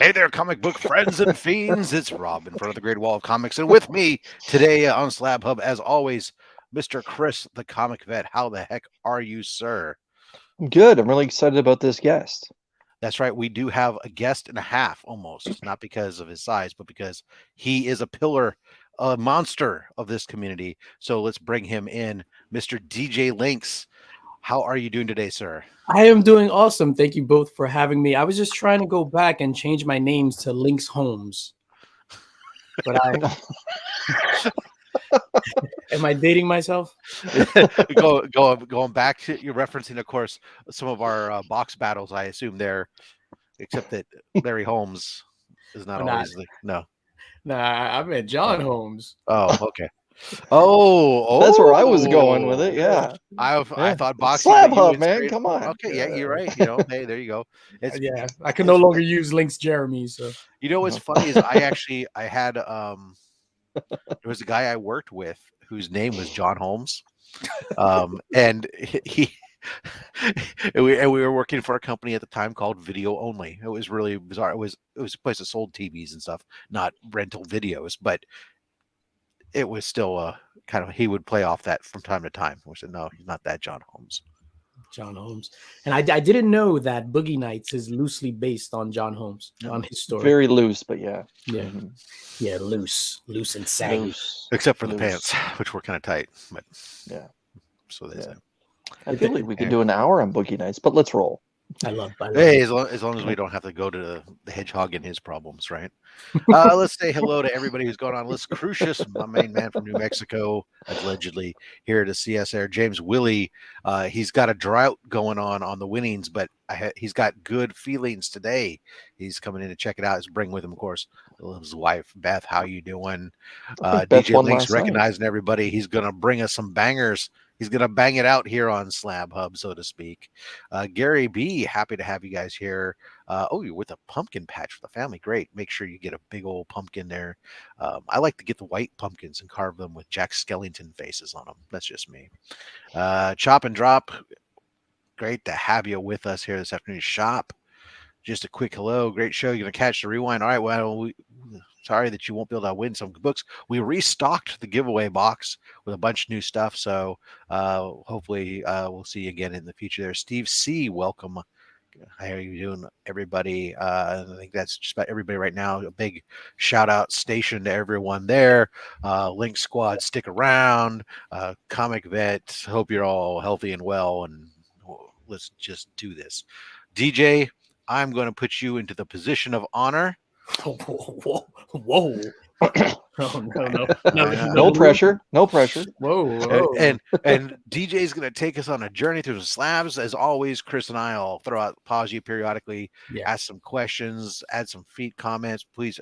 Hey there, comic book friends and fiends. It's Rob in front of the Great Wall of Comics. And with me today on Slab Hub, as always, Mr. Chris, the comic vet. How the heck are you, sir? I'm good. I'm really excited about this guest. That's right. We do have a guest and a half almost, not because of his size, but because he is a pillar, a monster of this community. So let's bring him in, Mr. DJ Linx. How are you doing today, sir? I am doing awesome. Thank you both for having me. I was just trying to go back and change my names to Linx Holmes. But am I dating myself? Going back to you're referencing, of course, some of our box battles. I assume there, except that Larry Holmes is not always no. Nah, I meant John Holmes. Oh, okay. Oh, that's where I was going with it. Yeah, I thought boxing. SlabHub, man, come on. Okay, yeah, you're right. You know, hey, there you go. Yeah, I can no longer use Linx Jeremy. So you know what's funny is I had there was a guy I worked with whose name was John Holmes, and we were working for a company at the time called Video Only. It was really bizarre. It was a place that sold TVs and stuff, not rental videos, but it was still kind of, he would play off that from time to time. We said, no, he's not that John Holmes. John Holmes. And I didn't know that Boogie Nights is loosely based on John Holmes, on his story. Very loose, but yeah. Yeah. Mm-hmm. Yeah, loose and saggy. Except for the pants, which were kind of tight. But yeah. So there's I feel like we could do an hour on Boogie Nights, but let's roll. I love hey, as long as we don't have to go to the hedgehog and his problems, right? Let's say hello to everybody who's going on. Let's Crucius, my main man from New Mexico, allegedly here to see us there. James Willie, he's got a drought going on the winnings, but he's got good feelings today. He's coming in to check it out. He's bring with him, of course, his wife Beth. How you doing? DJ Links recognizing everybody. He's gonna bring us some bangers. He's going to bang it out here on Slab Hub, so to speak. Gary B., happy to have you guys here. You're with a pumpkin patch for the family. Great. Make sure you get a big old pumpkin there. I like to get the white pumpkins and carve them with Jack Skellington faces on them. That's just me. Chop and Drop, great to have you with us here this afternoon. Shop, just a quick hello. Great show. You're going to catch the rewind. All right, well, sorry that you won't be able to win some books. We restocked the giveaway box with a bunch of new stuff. So hopefully we'll see you again in the future there. Steve C., welcome. How are you doing, everybody? I think that's just about everybody right now. A big shout out station to everyone there. Link Squad, stick around. Comic Vet, hope you're all healthy and well. And let's just do this. DJ, I'm going to put you into the position of honor. Whoa. No pressure. Whoa. And DJ's going to take us on a journey through the slabs. As always, Chris and I'll pause you periodically, ask some questions, add some feed comments. Please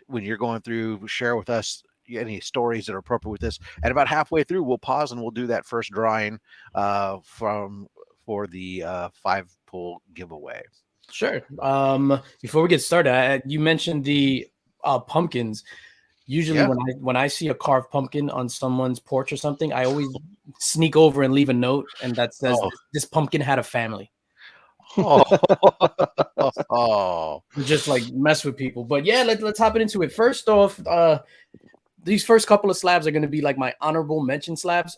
when you're going through, share with us any stories that are appropriate with this. And about halfway through, we'll pause and we'll do that first drawing for the 5-pull giveaway. Sure. Before we get started, you mentioned the pumpkins. Usually when I see a carved pumpkin on someone's porch or something, I always sneak over and leave a note, and that says this pumpkin had a family. Just like mess with people. But yeah, let's hop into it. First off, these first couple of slabs are going to be like my honorable mention slabs.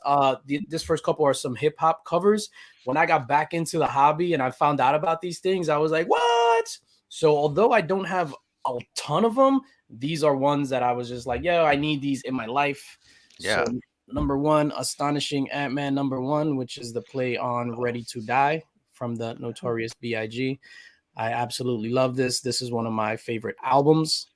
This first couple are some hip hop covers. When I got back into the hobby and I found out about these things, I was like, what? So although I don't have a ton of them, these are ones that I was just like, yo, I need these in my life. Yeah. So, number one, Astonishing Ant-Man #1, which is the play on Ready to Die from the Notorious B.I.G. I absolutely love this. This is one of my favorite albums.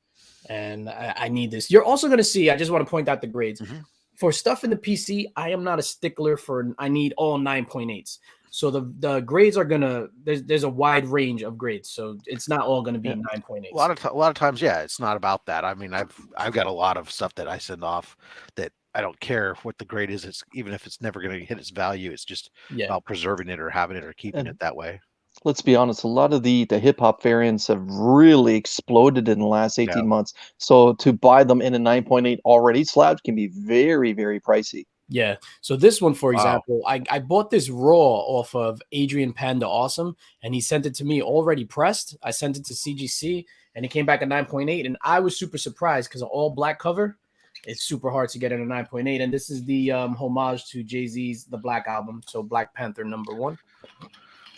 And I need this. You're also going to see, I just want to point out the grades. Mm-hmm. For stuff in the PC, I am not a stickler for, I need all 9.8s. So the grades are going to, there's a wide range of grades. So it's not all going to be 9.8. A lot of times, it's not about that. I mean, I've got a lot of stuff that I send off that I don't care what the grade is. It's even if it's never going to hit its value, it's just about preserving it or having it or keeping it that way. Let's be honest, a lot of the hip hop variants have really exploded in the last 18 months. So to buy them in a 9.8 already, slabs can be very, very pricey. Yeah. So this one, for example, I bought this raw off of Adrian Panda Awesome, and he sent it to me already pressed. I sent it to CGC, and it came back at 9.8, and I was super surprised because an all black cover. It's super hard to get in a 9.8, and this is the homage to Jay-Z's The Black Album, so Black Panther #1.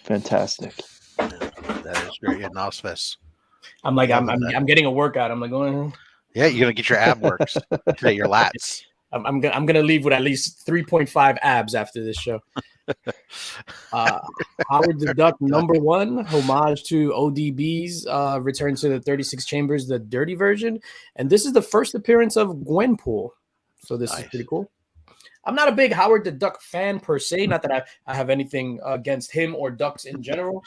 Fantastic. That is great. Yeah, Nosfest. I'm like, I'm getting a workout. I'm like going. Yeah, you're gonna get your ab works today, your lats. I'm gonna leave with at least 3.5 abs after this show. Howard the Duck #1, homage to ODB's Return to the 36 Chambers, the dirty version, and this is the first appearance of Gwenpool, so this is pretty cool. I'm not a big Howard the Duck fan per se, not that I have anything against him or ducks in general.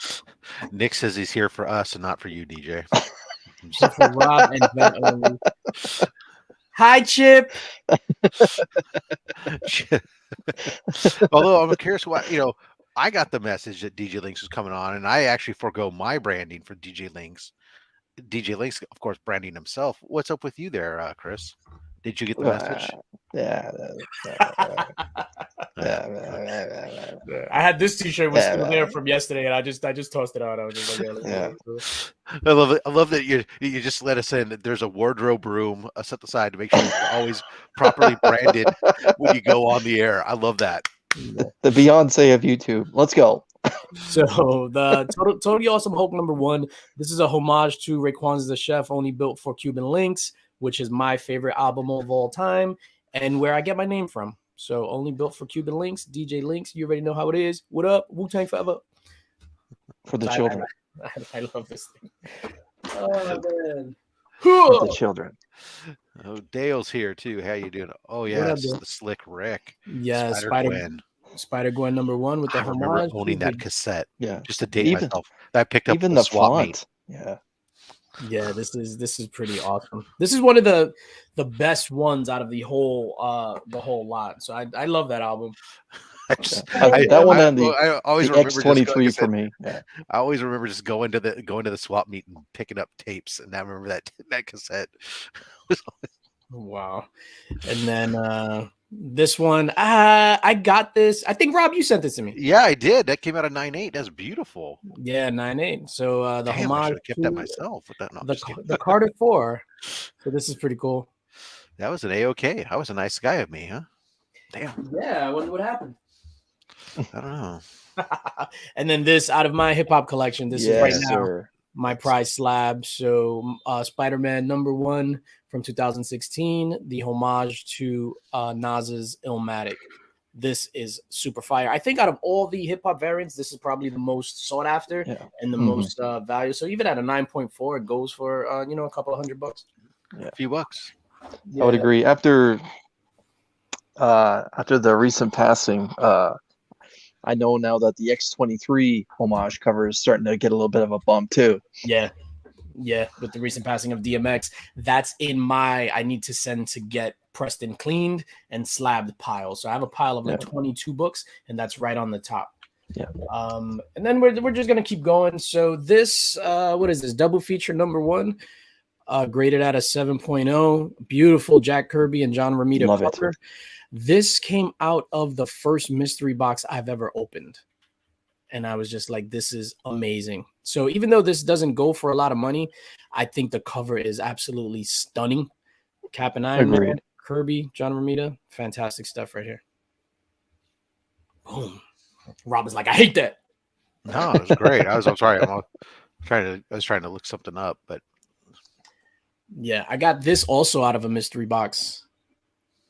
Nick says he's here for us and not for you, DJ. For Rob and Ben only. Hi, Chip. Although I'm curious why, I got the message that DJ Linx was coming on, and I actually forego my branding for DJ Linx. DJ Linx, of course, branding himself. What's up with you there, Chris? Did you get the message? I had this T-shirt was still there from yesterday, and I just tossed it out. I was just like, I love it. I love that you just let us in. That there's a wardrobe room set aside to make sure you're always properly branded when you go on the air. I love that. The Beyonce of YouTube. Let's go. So the Totally Awesome Hulk #1. This is a homage to Raekwon's The Chef, only built for Cuban Linx, which is my favorite album of all time and where I get my name from. So only built for Cuban Linx, DJ Linx. You already know how it is. What up? Wu-Tang forever. For the children. I love this thing. Oh, man. For the children. Oh, Dale's here too. How you doing? Oh yeah, it's the Slick Rick. Yeah, Spider-Gwen #1 with the I remember homage. owning that cassette. Yeah. Just to date myself. I picked up even the the swap font. meet. Yeah. Yeah, this is pretty awesome. This is one of the best ones out of the whole lot. So I love that album. That one and I always the remember X23 for me. Yeah. I always remember just going to the swap meet and picking up tapes, and I remember that cassette. Wow. And then this one, I got this. I think Rob, you sent this to me. Yeah, I did. That came out of 9.8. That's beautiful. Yeah, 9.8. So the Damn, homage I should have kept that myself. With that, no, the Carter 4. So this is pretty cool. That was an A-OK. I was a nice guy of me, huh? Damn. Yeah, I wonder what happened. I don't know. And then this out of my hip hop collection. This is right now my prize slab. So Spider-Man #1 from 2016, the homage to Nas's Illmatic. This is super fire. I think out of all the hip hop variants, this is probably the most sought after and the most value. So even at a 9.4, it goes for a couple of $100. Yeah. A few bucks. I would agree. After the recent passing, I know now that the X23 homage cover is starting to get a little bit of a bump too. Yeah. With the recent passing of DMX, that's in my I need to send to get pressed and cleaned and slabbed pile. So I have a pile of like 22 books, and that's right on the top. Yeah. And then we're just gonna keep going. So this what is this double feature #1? Graded at a 7.0. Beautiful Jack Kirby and John Romita cover. It. This came out of the first mystery box I've ever opened. And I was just like, this is amazing. So even though this doesn't go for a lot of money, I think the cover is absolutely stunning. Cap and Iron Man, Kirby, John Romita, fantastic stuff right here. Boom. Rob is like, I hate that. No, it was great. I'm sorry. I was trying to look something up, but yeah, I got this also out of a mystery box.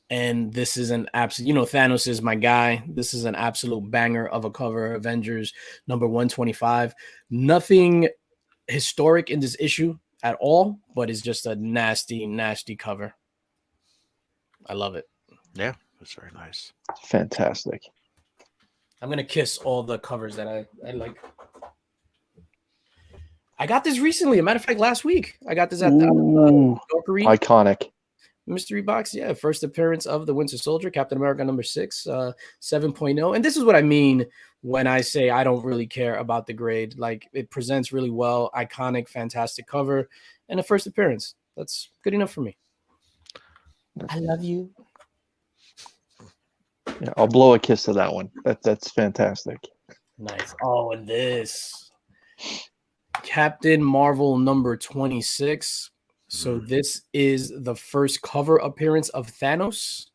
And this is an absolute, Thanos is my guy. This is an absolute banger of a cover. Avengers #125. Nothing historic in this issue at all, but it's just a nasty, nasty cover. I love it. Yeah, it's very nice. Fantastic. I'm going to kiss all the covers that I like. I got this recently. As a matter of fact, last week. I got this at the iconic. Mystery box, first appearance of the Winter Soldier, Captain America #6, 7.0. And this is what I mean when I say I don't really care about the grade. Like, it presents really well, iconic, fantastic cover, and a first appearance. That's good enough for me. I love you. Yeah, I'll blow a kiss to that one. That's fantastic. Nice. Oh, and this. Captain Marvel number 26. So this is the first cover appearance of Thanos.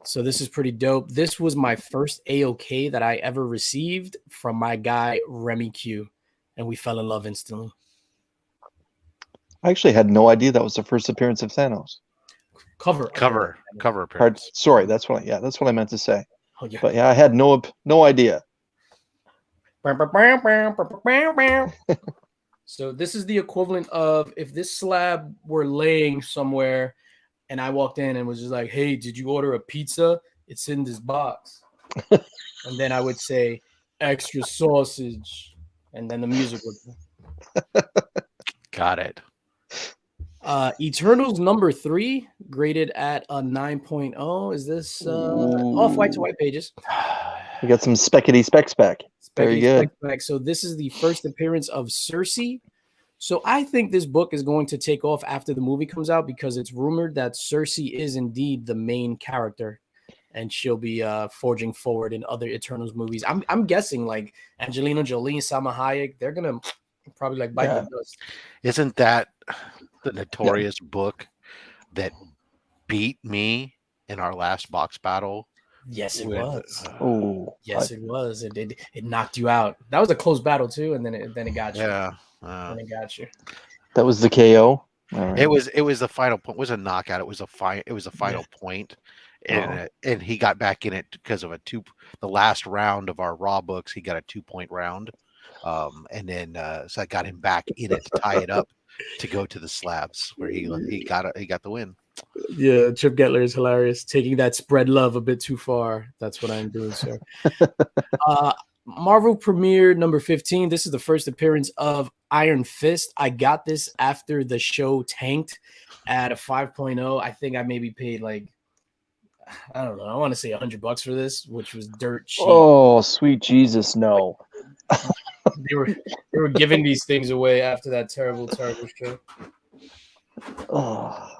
So this is pretty dope. This was my first AOK that I ever received from my guy Remy Q, and we fell in love instantly. I actually had no idea that was the first appearance of Thanos. Cover appearance. Sorry, that's what I meant to say. Oh, yeah. But yeah, I had no idea. So this is the equivalent of if this slab were laying somewhere and I walked in and was just like, hey, did you order a pizza? It's in this box. And then I would say, extra sausage. And then the music would. Got it. Eternals number 3, graded at a 9.0. Is this off-white to white pages? We got some speckity specs back. Very good. So this is the first appearance of Cersei. So I think this book is going to take off after the movie comes out because it's rumored that Cersei is indeed the main character, and she'll be forging forward in other Eternals movies. I'm guessing like Angelina Jolie, Salma Hayek, they're gonna probably like bite the dust. Isn't that the notorious book that beat me in our last box battle? Yes, it was. Yes, it was. It knocked you out. That was a close battle too, and then it got you. Yeah, and it got you. That was the KO. Right. It was the final point. It was a knockout. It was a final point, and he got back in it because of the last round of our raw books. He got a 2-point round, and then so I got him back in it to tie it up to go to the slabs where he got the win. Yeah, Chip Getler is hilarious. Taking that spread love a bit too far. That's what I'm doing, sir. Marvel Premiere number 15. This is the first appearance of Iron Fist. I got this after the show tanked at a 5.0. I think I maybe paid like, I don't know. I want to say $100 for this, which was dirt cheap. Oh, sweet Jesus, no. They were giving these things away after that terrible show. Oh.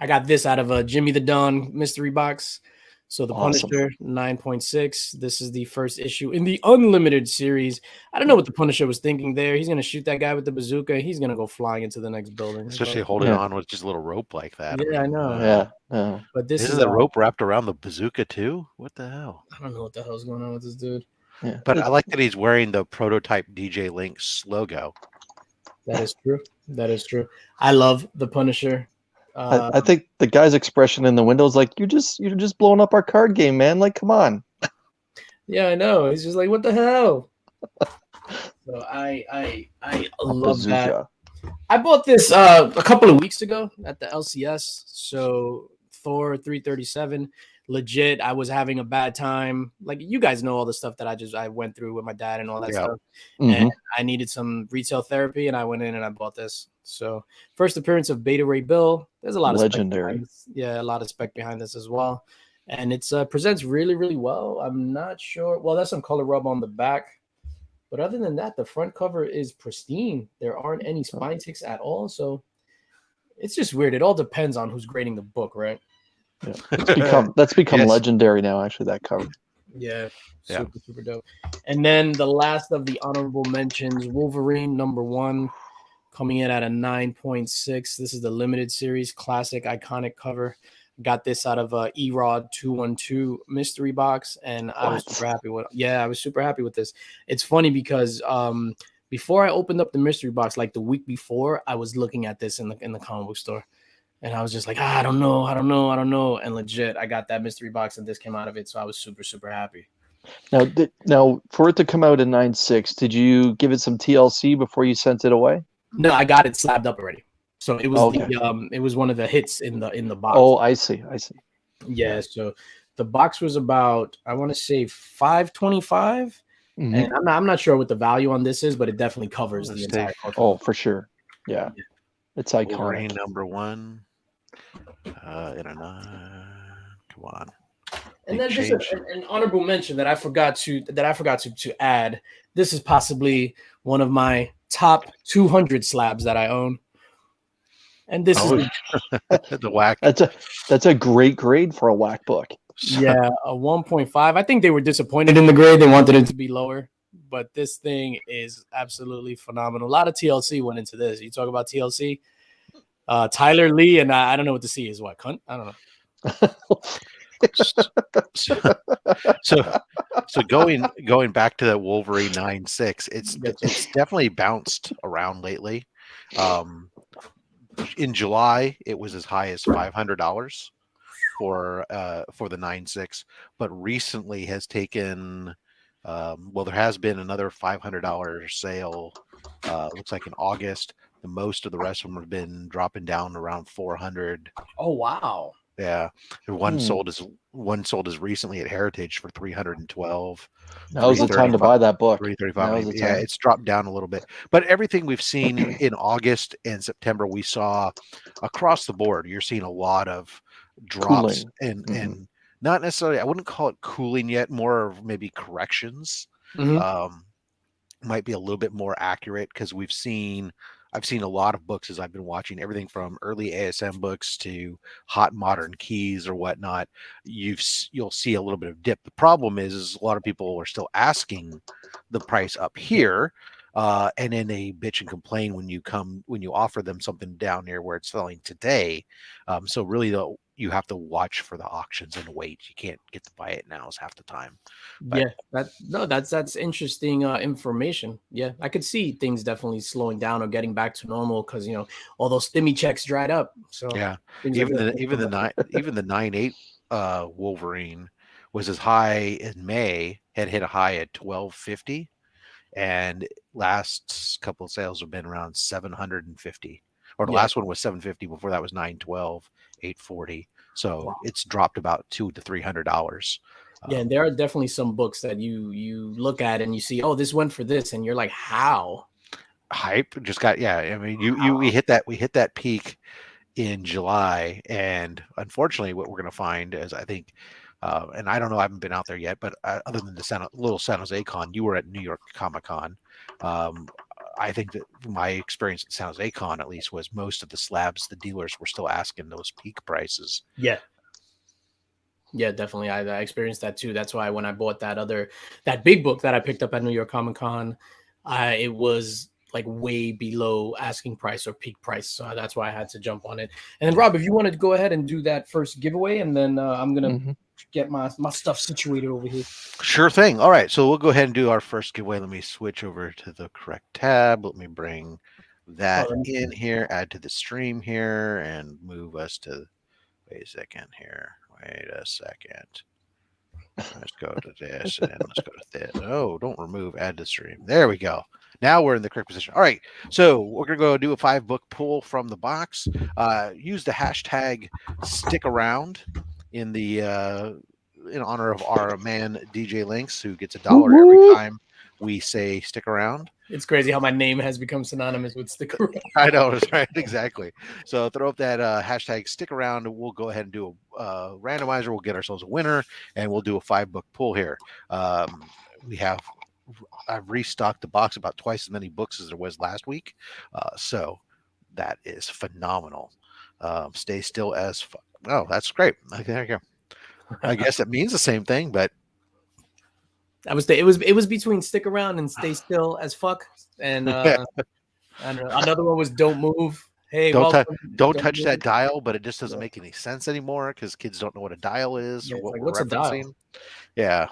I got this out of a Jimmy the Don mystery box. So the Awesome. Punisher 9.6. This is the first issue in the Unlimited series. I don't know what the Punisher was thinking there. He's gonna shoot that guy with the bazooka. He's gonna go flying into the next building. Especially holding on with just a little rope like that. Yeah, I know. Yeah. But this is the rope wrapped around the bazooka too. What the hell? I don't know what the hell's going on with this dude. Yeah. But I like that he's wearing the prototype DJ Linx logo. That is true. That is true. I love the Punisher. I think the guy's expression in the window is like, you're just blowing up our card game, man. Like, come on. Yeah, I know. He's just like, what the hell? So I love that. I bought this a couple of weeks ago at the LCS. So Thor 337. Legit, I was having a bad time. Like, you guys know all the stuff that I went through with my dad and all that stuff. Mm-hmm. And I needed some retail therapy, and I went in and I bought this. So first appearance of Beta Ray Bill. There's a lot of legendary. A lot of spec behind this as well. And it's presents really, really well. I'm not sure. Well, there's some color rub on the back. But other than that, the front cover is pristine. There aren't any spine ticks at all. So it's just weird. It all depends on who's grading the book, right? Yeah. That's become legendary now, actually, that cover. Yeah, super dope. And then the last of the honorable mentions, Wolverine number 1, coming in at a 9.6. This is the limited series, classic, iconic cover. Got this out of a Erod 212 mystery box, and I was super happy with. Yeah, I was super happy with this. It's funny because before I opened up the mystery box, like the week before, I was looking at this in the comic book store. And I was just like, I don't know. And legit, I got that mystery box and this came out of it. So I was super, super happy. Now, for it to come out in 9.6, did you give it some TLC before you sent it away? No, I got it slabbed up already. So it was it was one of the hits in the box. Oh, I see. Yeah, so the box was about, I want to say $5.25. Mm-hmm. And I'm not sure what the value on this is, but it definitely covers the entire book. Oh, for sure. Yeah. It's iconic. Wolverine number 1. Come on. And then just an honorable mention that I forgot to add. This is possibly one of my top 200 slabs that I own. And this is the whack. That's a great grade for a whack book. Yeah, a 1.5. I think they were disappointed in the grade. They wanted it to be lower. but this thing is absolutely phenomenal. A lot of TLC went into this. You talk about TLC, Tyler Lee, and I don't know what the C is. What, cunt? I don't know. So going back to that Wolverine 9.6, it's definitely bounced around lately. In July, it was as high as $500 for the 9.6, but recently has taken. Well, there has been another $500 sale. Looks like in August. The most of the rest of them have been dropping down around 400. Oh wow! Yeah, one sold as recently at Heritage for 312. That was the time to buy that book. 335. Yeah, it's dropped down a little bit, but everything we've seen in August and September, we saw across the board. You're seeing a lot of drops and not necessarily. I wouldn't call it cooling yet. More of maybe corrections. Might be a little bit more accurate because I've seen a lot of books as I've been watching everything from early ASM books to hot modern keys or whatnot. You'll see a little bit of dip. The problem is a lot of people are still asking the price up here, and then they bitch and complain when you offer them something down here where it's selling today. So really, though, you have to watch for the auctions and wait. You can't get to buy it now is half the time. But, that's interesting information. Yeah, I could see things definitely slowing down or getting back to normal because all those stimmy checks dried up. So yeah, even the 9.8 Wolverine was as high in May, had hit a high at 1250, and last couple of sales have been around 750. Or the last one was 750. Before that was 912, 840. So it's dropped about $200 to $300. Yeah, and there are definitely some books that you look at and you see, oh, this went for this, and you're like, how? Hype just got I mean, we hit that peak in July, and unfortunately, what we're going to find is, I think, and I don't know, I haven't been out there yet, but other than the little San Jose Con, you were at New York Comic Con. I think that my experience at San Jose Con, at least, was most of the slabs, the dealers were still asking those peak prices. Yeah, definitely. I experienced that too. That's why when I bought that big book that I picked up at New York Comic Con, it was like way below asking price or peak price. So that's why I had to jump on it. And then Rob, if you wanted to go ahead and do that first giveaway, and then I'm going to get my stuff situated over here. Sure thing. All right. So we'll go ahead and do our first giveaway. Let me switch over to the correct tab. Let me bring that in here, add to the stream here, and move us to, wait a second here. Wait a second. Let's go to this and let's go to this. Oh, don't remove, add to stream. There we go. Now we're in the correct position. All right. So we're going to go do a 5-book pull from the box. Use the hashtag stick around in honor of our man DJ Linx, who gets $1 every time we say stick around. It's crazy how my name has become synonymous with stick around. I know, right? Exactly. So throw up that hashtag stick around, and we'll go ahead and do a randomizer. We'll get ourselves a winner, and we'll do a 5-book pull here. I've restocked the box about twice as many books as there was last week. So that is phenomenal. Stay still as fuck. Oh, that's great. Okay, there you go. I guess it means the same thing, but it was between stick around and stay still as fuck, and another one was don't move. Hey, don't touch that dial, but it just doesn't make any sense anymore because kids don't know what a dial is or what we're referencing. Yeah,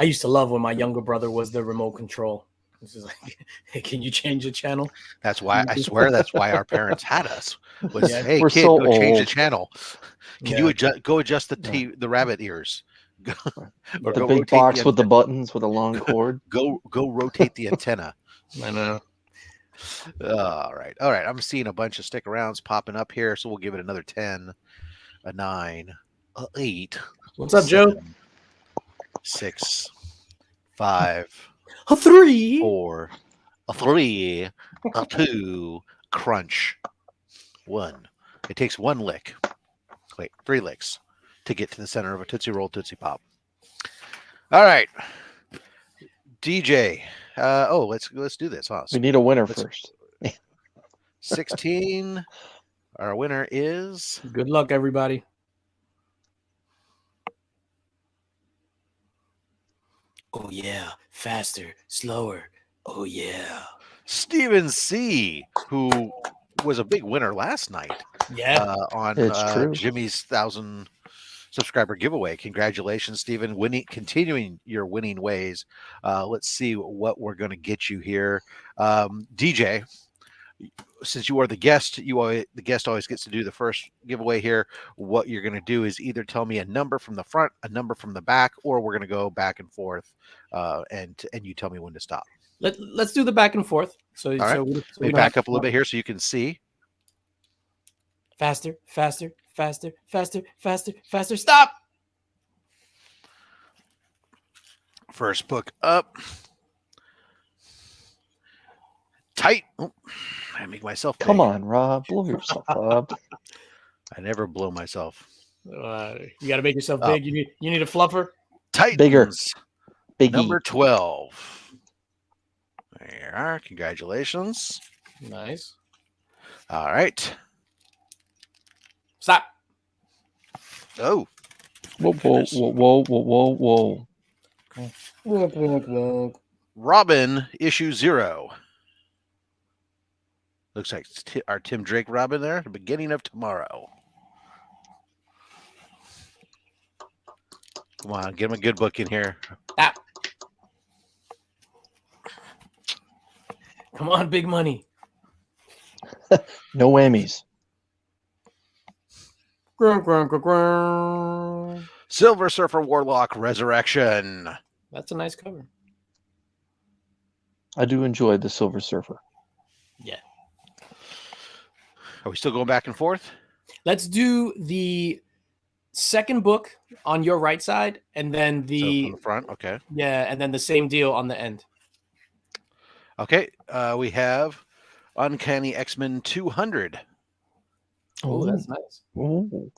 I used to love when my younger brother was the remote control. This is like, hey, can you change the channel? That's why I swear that's why our parents had us. Was hey kid, so go change the channel. Can you adjust the rabbit ears? Or the big box with the buttons with a long cord. Go rotate the antenna. I know. All right. I'm seeing a bunch of stick arounds popping up here, so we'll give it another 10, a 9, a 8. What's up, 7, Joe? 6, 5, a 3, 4, a 3, a 2, crunch, 1. It takes 1 lick. Wait, 3 licks to get to the center of a Tootsie Roll Tootsie Pop. All right, DJ. Let's do this. Huh? We need a winner first. 16. Our winner is. Good luck, everybody. Oh yeah, faster, slower. Oh yeah. Steven C, who was a big winner last night Yeah. on It's true. Jimmy's 1,000 subscriber giveaway. Congratulations, Steven, continuing your winning ways. Let's see what we're going to get you here. DJ, since you are the guest, the guest always gets to do the first giveaway here. What you're going to do is either tell me a number from the front, a number from the back, or we're going to go back and forth, and you tell me when to stop. Let's do the back and forth. So, All right. so Let me back up a little bit here so you can see. Faster, faster, faster, faster, faster, faster. Stop. First book up. Tight. Oh, I make myself big. Come on, Rob. Blow yourself up. I never blow myself. You got to make yourself big. You need a fluffer. Titans. Bigger. Biggie. Number 12. There you are. Congratulations. Nice. All right. Stop. Oh. Whoa, whoa, whoa, whoa, whoa, whoa. Robin, issue 0. Looks like our Tim Drake Robin there. The beginning of tomorrow. Come on, get him a good book in here. Stop. Come on, big money. No whammies. Silver Surfer Warlock Resurrection. That's a nice cover. I do enjoy the Silver Surfer. Yeah. Are we still going back and forth? Let's do the second book on your right side, and then So the from the front. Okay. and then the same deal on the end. Okay. We have Uncanny X-Men 200. Oh, that's nice. Ooh.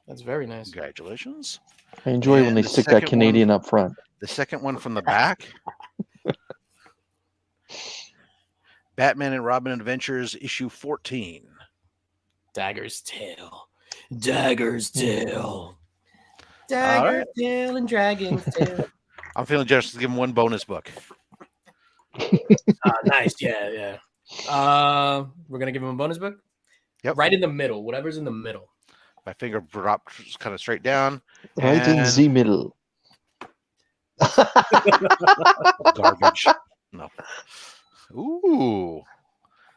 That's very nice. Congratulations. I enjoy when And they the stick that second Canadian up front. The second one from the back. Batman and Robin Adventures, issue 14. Dagger's tail. Dagger's tail. All Dagger's tail and dragon's tail. I'm feeling generous to give him one bonus book. Nice. Yeah. We're gonna give him a bonus book. Yep. Right in the middle. Whatever's in the middle. My finger dropped kind of straight down. Right in And the middle. garbage. No. Ooh.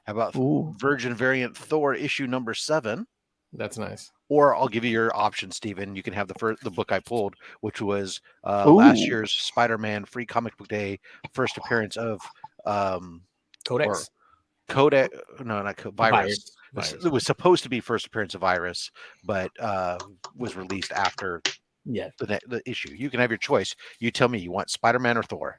How about Ooh. Virgin Variant Thor issue number 7? That's nice. Or I'll give you your option, Stephen. You can have the book I pulled, which was last year's Spider-Man Free Comic Book Day first appearance of Codex. Kodak. No, not Virus. Virus. It was supposed to be first appearance of Virus, but was released after the issue. You can have your choice. You tell me, you want Spider-Man or Thor?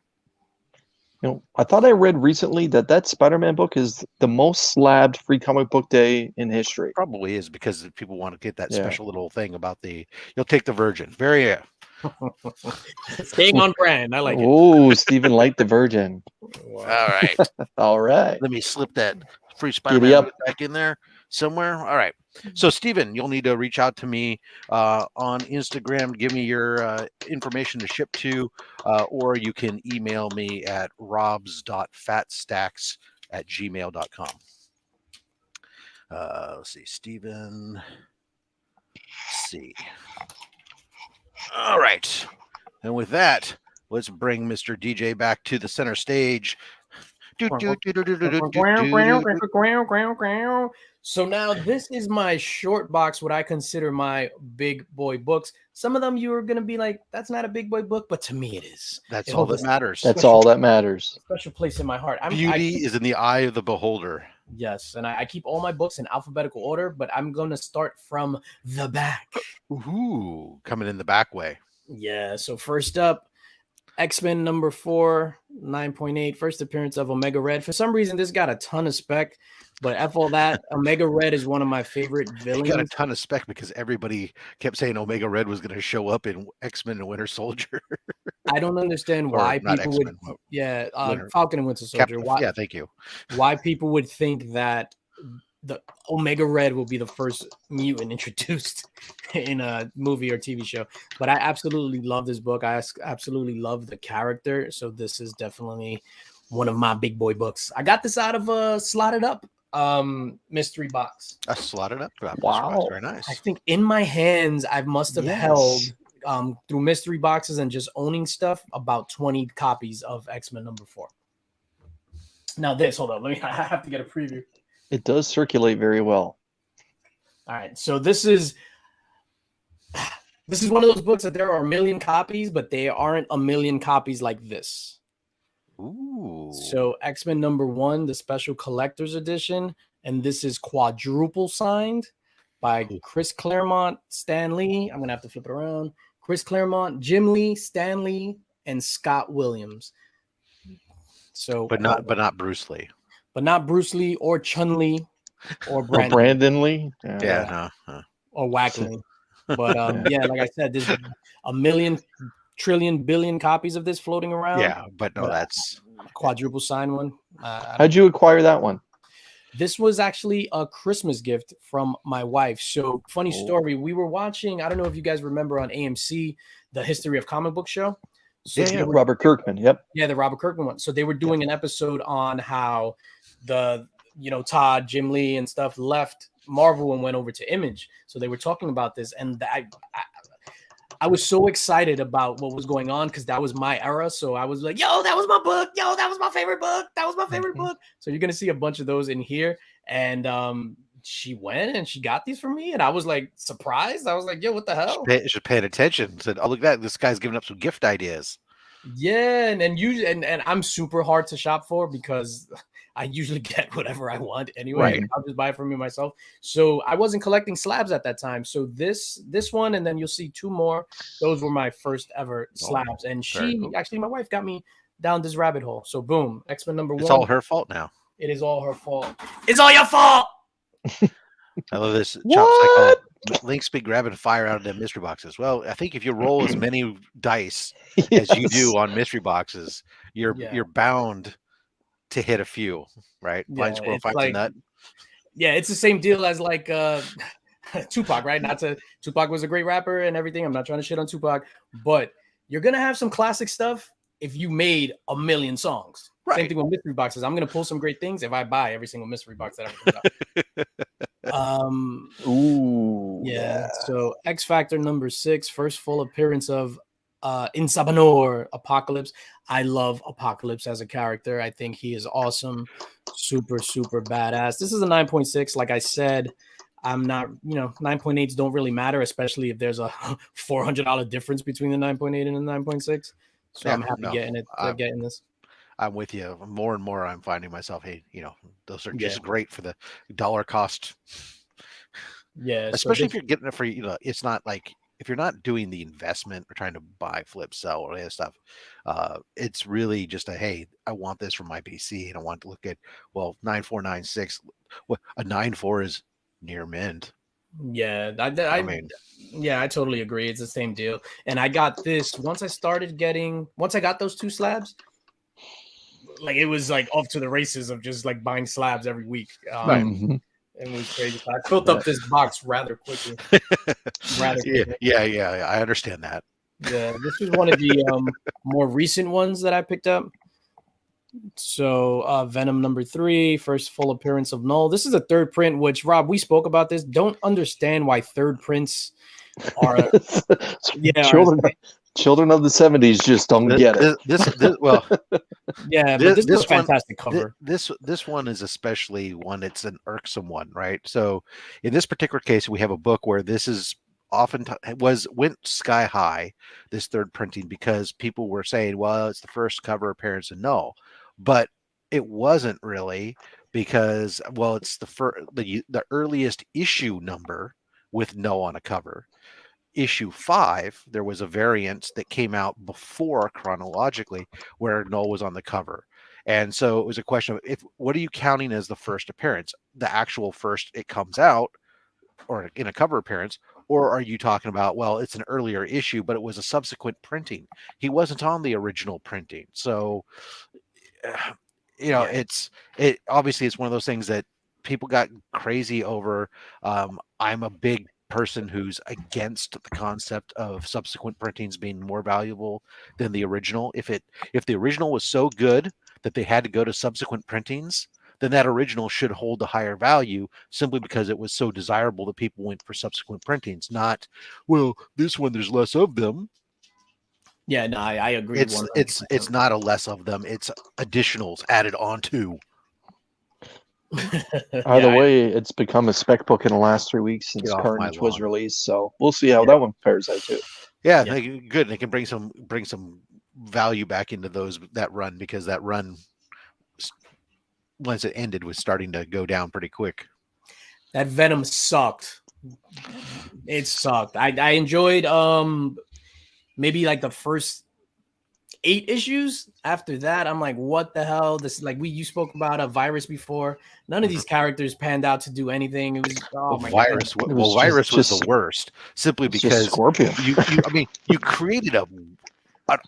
You know, I thought I read recently that Spider-Man book is the most slabbed Free Comic Book Day in history. Probably is, because people want to get that special little thing about you'll take the Virgin. Very Staying on brand. I like it. Oh, Stephen liked the Virgin. All right. All right. Let me slip that free Spider-Man back in there somewhere. All right. So, Stephen, you'll need to reach out to me on Instagram. Give me your information to ship to, or you can email me at robs.fatstax@gmail.com. Let's see, Stephen C. All right. And with that, let's bring Mr. DJ back to the center stage. So now this is my short box, what I consider my big boy books. Some of them you are going to be like, that's not a big boy book, but to me it is. That's all that matters. That's all that matters. Special place in my heart. Beauty is in the eye of the beholder. Yes, and I keep all my books in alphabetical order, but I'm going to start from the back. Ooh, coming in the back way. Yeah, so first up, X-Men number 4, 9.8, first appearance of Omega Red. For some reason, this got a ton of spec, but F all that, Omega Red is one of my favorite villains. It got a ton of spec because everybody kept saying Omega Red was going to show up in X-Men and Winter Soldier. I don't understand why people would. Yeah, Falcon and Winter Soldier. Captain, yeah, thank you. Why people would think that the Omega Red will be the first mutant introduced in a movie or TV show. But I absolutely love this book. I absolutely love the character. So this is definitely one of my big boy books. I got this out of a slotted up mystery box. A slotted up mystery Wow. box. Very nice. I think in my hands I must have held through mystery boxes and just owning stuff about 20 copies of X-Men #4. Now this, hold on, I have to get a preview. It does circulate very well. All right, so this is one of those books that there are a million copies, but they aren't a million copies like this. Ooh. So X-Men #1, the special collector's edition, and this is quadruple signed by Chris Claremont, Stan Lee. I'm gonna have to flip it around. Chris Claremont, Jim Lee, Stan Lee, and Scott Williams. So, but not Bruce Lee. But not Bruce Lee or Chun-Li or Brandon Lee. Yeah. Or Wackley. But yeah, like I said, there's a million, trillion, billion copies of this floating around. Yeah, but no, that's a quadruple sign one. How'd you acquire that one? This was actually a Christmas gift from my wife. So funny story. We were watching, I don't know if you guys remember on AMC, the History of Comic Book show. So Robert Kirkman. Yep. Yeah, the Robert Kirkman one. So they were doing an episode on how Todd, Jim Lee and stuff left Marvel and went over to Image. So they were talking about this, and I was so excited about what was going on because that was my era. So I was like, yo, that was my book. Yo, that was my favorite book. That was my favorite book. So you're going to see a bunch of those in here. And she went and she got these for me. And I was like surprised. I was like, yo, what the hell? She paid attention. Said, oh, look at that. This guy's giving up some gift ideas. Yeah. And I'm super hard to shop for because I usually get whatever I want anyway. Right. I'll just buy it for me myself. So I wasn't collecting slabs at that time. So this one, and then you'll see two more. Those were my first ever slabs. And my wife got me down this rabbit hole. So boom, X-Men #1. It's all her fault now. It is all her fault. It's all your fault. I love this. What? Linx be grabbing fire out of them mystery boxes. Well, I think if you roll as many dice as you do on mystery boxes, you're bound to hit a few, right? Blind squirrel finds a nut. Yeah, it's the same deal as like Tupac, right? Tupac was a great rapper and everything. I'm not trying to shit on Tupac, but you're gonna have some classic stuff if you made a million songs. Right. Same thing with mystery boxes. I'm gonna pull some great things if I buy every single mystery box that ever comes out. Ooh. Yeah. So X Factor #6, first full appearance of Insabanor, Apocalypse. I love Apocalypse as a character. I think he is awesome. Super, super badass. This is a 9.6. Like I said, I'm not, 9.8s don't really matter, especially if there's a $400 difference between the 9.8 and the 9.6. So I'm happy getting this. I'm with you. More and more, I'm finding myself, hey, those are just great for the dollar cost. Yeah. Especially if you're getting it for, it's not like, if you're not doing the investment or trying to buy, flip, sell, or any other stuff, it's really just hey, I want this for my PC, and I want to look at 9496. What a 94 is near mint. Yeah, I totally agree. It's the same deal. And I got this once I got those two slabs. Like it was like off to the races of just like buying slabs every week. It was crazy. I filled up this box rather quickly. Yeah. I understand that. Yeah, this was one of the more recent ones that I picked up. So Venom #3, first full appearance of Null. This is a third print, which Rob, we spoke about this. Don't understand why third prints are children of the 70s just don't get it. This is a fantastic cover. This one is especially one. It's an irksome one, right? So in this particular case, we have a book where this is went sky high, this third printing, because people were saying, well, it's the first cover appearance of Null, but it wasn't really, because it's the earliest issue number with Null on a cover. Issue 5, there was a variant that came out before chronologically where Null was on the cover. And so it was a question of what are you counting as the first appearance? The actual first it comes out or in a cover appearance, or are you talking about, it's an earlier issue, but it was a subsequent printing. He wasn't on the original printing. So, obviously it's one of those things that people got crazy over. I'm a big person who's against the concept of subsequent printings being more valuable than the original. If the original was so good that they had to go to subsequent printings, then that original should hold a higher value simply because it was so desirable that people went for subsequent printings. Not, well, this one there's less of them. Yeah, no, I agree. It's not a less of them. It's additionals added onto. Either way, it's become a spec book in the last 3 weeks since Carnage was released. So we'll see how that one fares out too. Yeah, good. They can bring some value back into that run, because that run, once it ended, was starting to go down pretty quick. That Venom sucked. It sucked. I enjoyed maybe like the first 8 issues. After that, I'm like, what the hell? This, like, you spoke about a Virus before. None of these characters panned out to do anything. It was Virus. God. Well, Virus was the worst, simply because Scorpion. you created an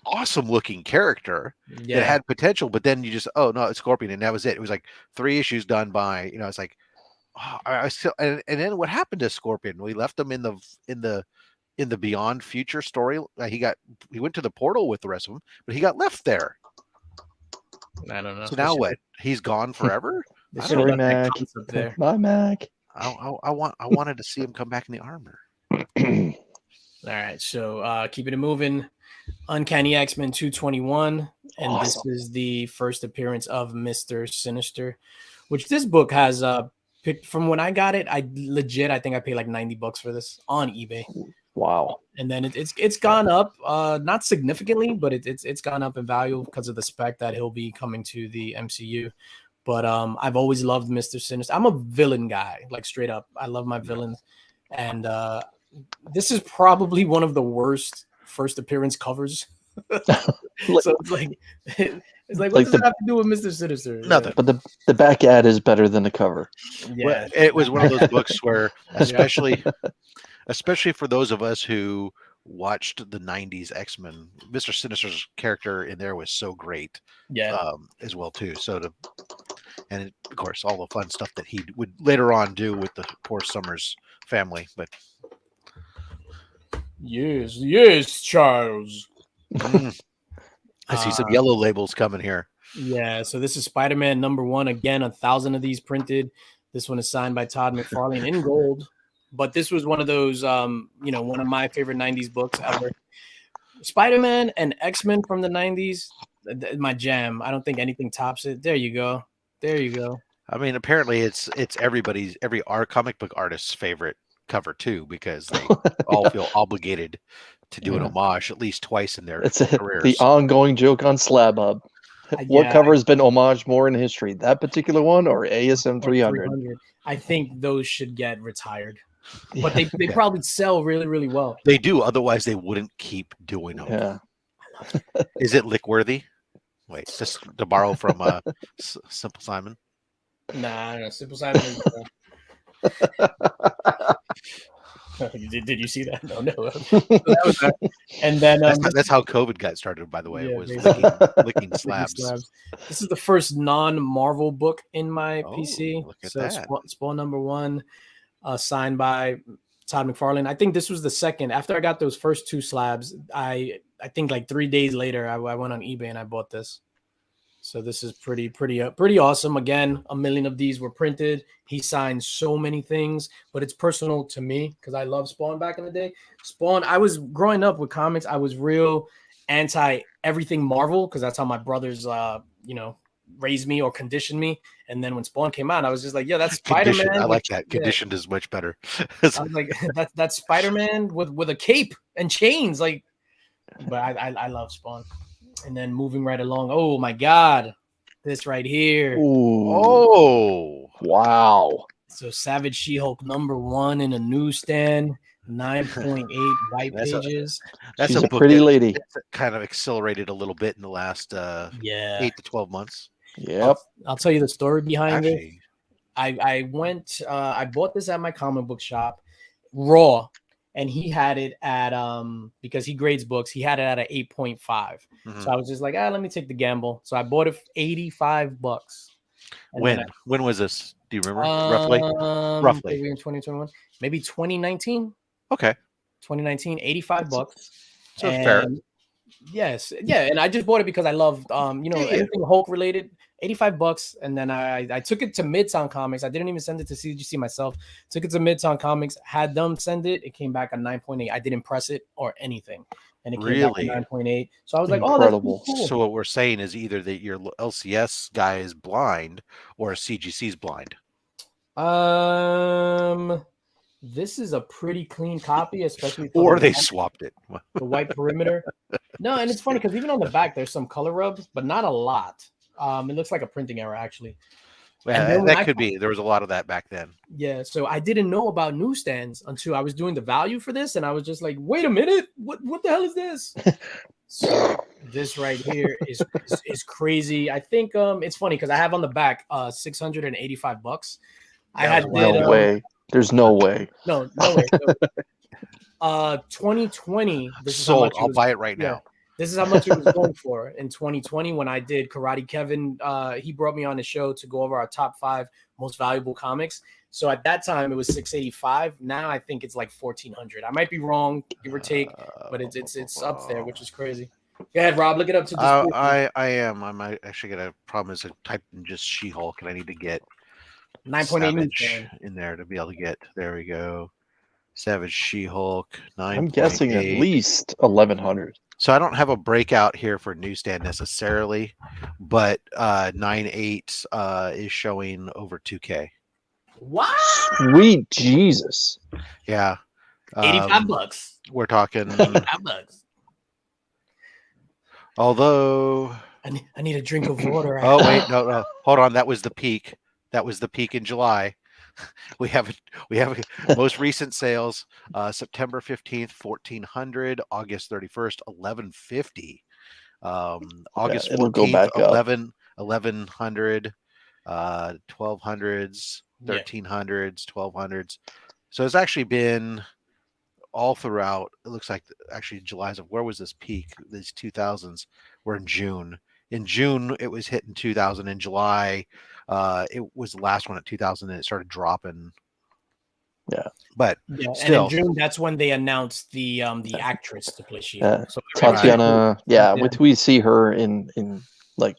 awesome looking character that had potential, but then you just, oh no, it's Scorpion, and that was it. It was like 3 issues done by, it's like, oh, I still, and then what happened to Scorpion? We left him in the Beyond Future story. He went to the portal with the rest of them, but he got left there. I don't know. So now what? He's gone forever? Sorry, Mac. Bye, Mac. I wanted to see him come back in the armor. All right, so keeping it moving. Uncanny X-Men 221, and awesome. This is the first appearance of Mr. Sinister, which this book has picked from when I got it. I think I paid like $90 for this on eBay. Wow. And then it's gone up, not significantly, but it's gone up in value because of the spec that he'll be coming to the MCU. But I've always loved Mr. Sinister. I'm a villain guy, like straight up. I love my villains, and this is probably one of the worst first appearance covers. So it's like what does it have to do with Mr. Sinister? Nothing. But the back ad is better than the cover. Yeah, well, it was one of those books where, especially for those of us who watched the 90s X-Men, Mr. Sinister's character in there was so great. As well too. And of course all the fun stuff that he would later on do with the poor Summers family. But yes, Charles. I see some yellow labels coming here. Yeah, so this is Spider-Man #1. Again, 1,000 of these printed. This one is signed by Todd McFarlane in gold. But this was one of those, one of my favorite 90s books ever. Spider-Man and X-Men from the 90s, my jam. I don't think anything tops it. There you go. I mean, apparently it's every comic book artist's favorite cover too, because they all feel obligated to do an homage at least twice in their careers. The ongoing joke on SlabHub. What cover has been homaged more in history? That particular one or ASM 300? I think those should get retired. But they probably sell really, really well. They do. Otherwise, they wouldn't keep doing them. Yeah. Is it lick-worthy? Wait, just to borrow from Simple Simon? Nah, Simple Simon is... Did you see that? No. So that was that. And then that's how COVID got started, by the way. It was licking slabs. This is the first non-Marvel book in my PC. Look at so that. Spawn #1, signed by Todd McFarlane. I think this was the second. After I got those first 2 slabs, I think like 3 days later, I went on eBay and I bought this. So this is pretty awesome. Again, 1 million of these were printed. He signed so many things, but it's personal to me because I love Spawn back in the day. Spawn, I was growing up with comics. I was real anti everything Marvel because that's how my brothers, raised me or conditioned me. And then when Spawn came out, I was just like, yeah, that's Spider-Man. I like that. Conditioned is much better. I was like, that's Spider-Man with a cape and chains. Like, but I love Spawn. And then moving right along. Oh my God, this right here. Ooh. Oh, wow. So Savage She-Hulk #1 in a newsstand, 9.8 white pages. That's a pretty lady. Kind of accelerated a little bit in the last 8 to 12 months. Yep. I'll tell you the story behind it. I bought this at my comic book shop, raw. And he had it at because he grades books, he had it at an 8.5. Mm-hmm. So I was just like, let me take the gamble. So I bought it for $85. When was this? Do you remember roughly? Roughly. In 2021, maybe 2019. Okay. 2019, $85. So it's fair. Yes, yeah, and I just bought it because I loved anything Hulk related. $85, and then I took it to Midtown Comics. I didn't even send it to CGC myself. Took it to Midtown Comics, had them send it. It came back at 9.8. I didn't press it or anything, and it came back at 9.8. So I was like, incredible. Oh, that's cool. So what we're saying is either that your LCS guy is blind or CGC is blind. This is a pretty clean copy, especially or they swapped it. The white perimeter. No, and it's funny because even on the back there's some color rubs, but not a lot. It looks like a printing error actually. Yeah, that could be. There was a lot of that back then. Yeah, so I didn't know about newsstands until I was doing the value for this, and I was just like, "Wait a minute, what the hell is this?" So this right here is crazy. I think it's funny because I have on the back $685. No way. There's no way. No way. 2020. This is sold. I'll buy it right now. This is how much it was going for in 2020 when I did Karate Kevin. He brought me on the show to go over our top 5 most valuable comics. So at that time it was $685. Now I think it's like $1,400. I might be wrong, give or take, but it's up there, which is crazy. Go ahead, Rob. Look it up. I am. I might actually get a problem. Is I typed in just She-Hulk, and I need to get 9.8 in there to be able to get. There we go. Savage She-Hulk. 9. I'm guessing at least 1,100. So I don't have a breakout here for newsstand necessarily, but 9.8 is showing over 2K. What? Sweet Jesus! Yeah, $85. We're talking $85. Although I need a drink of water. Oh wait, no, hold on. That was the peak. That was the peak in July. We have most recent sales. September 15th, 1,400. August 31st, 1,150. August 14th, 1,100. 1,200s, 1,300s, 1,200s. So it's actually been all throughout. It looks like actually July's of where was this peak? These 2000s were in June. In June, it was hitting 2,000. In July, it was the last one at 2,000, and it started dropping. Yeah, but still, and in June, that's when they announced the actress to play She-Hulk. So Tatiana, which we see her in like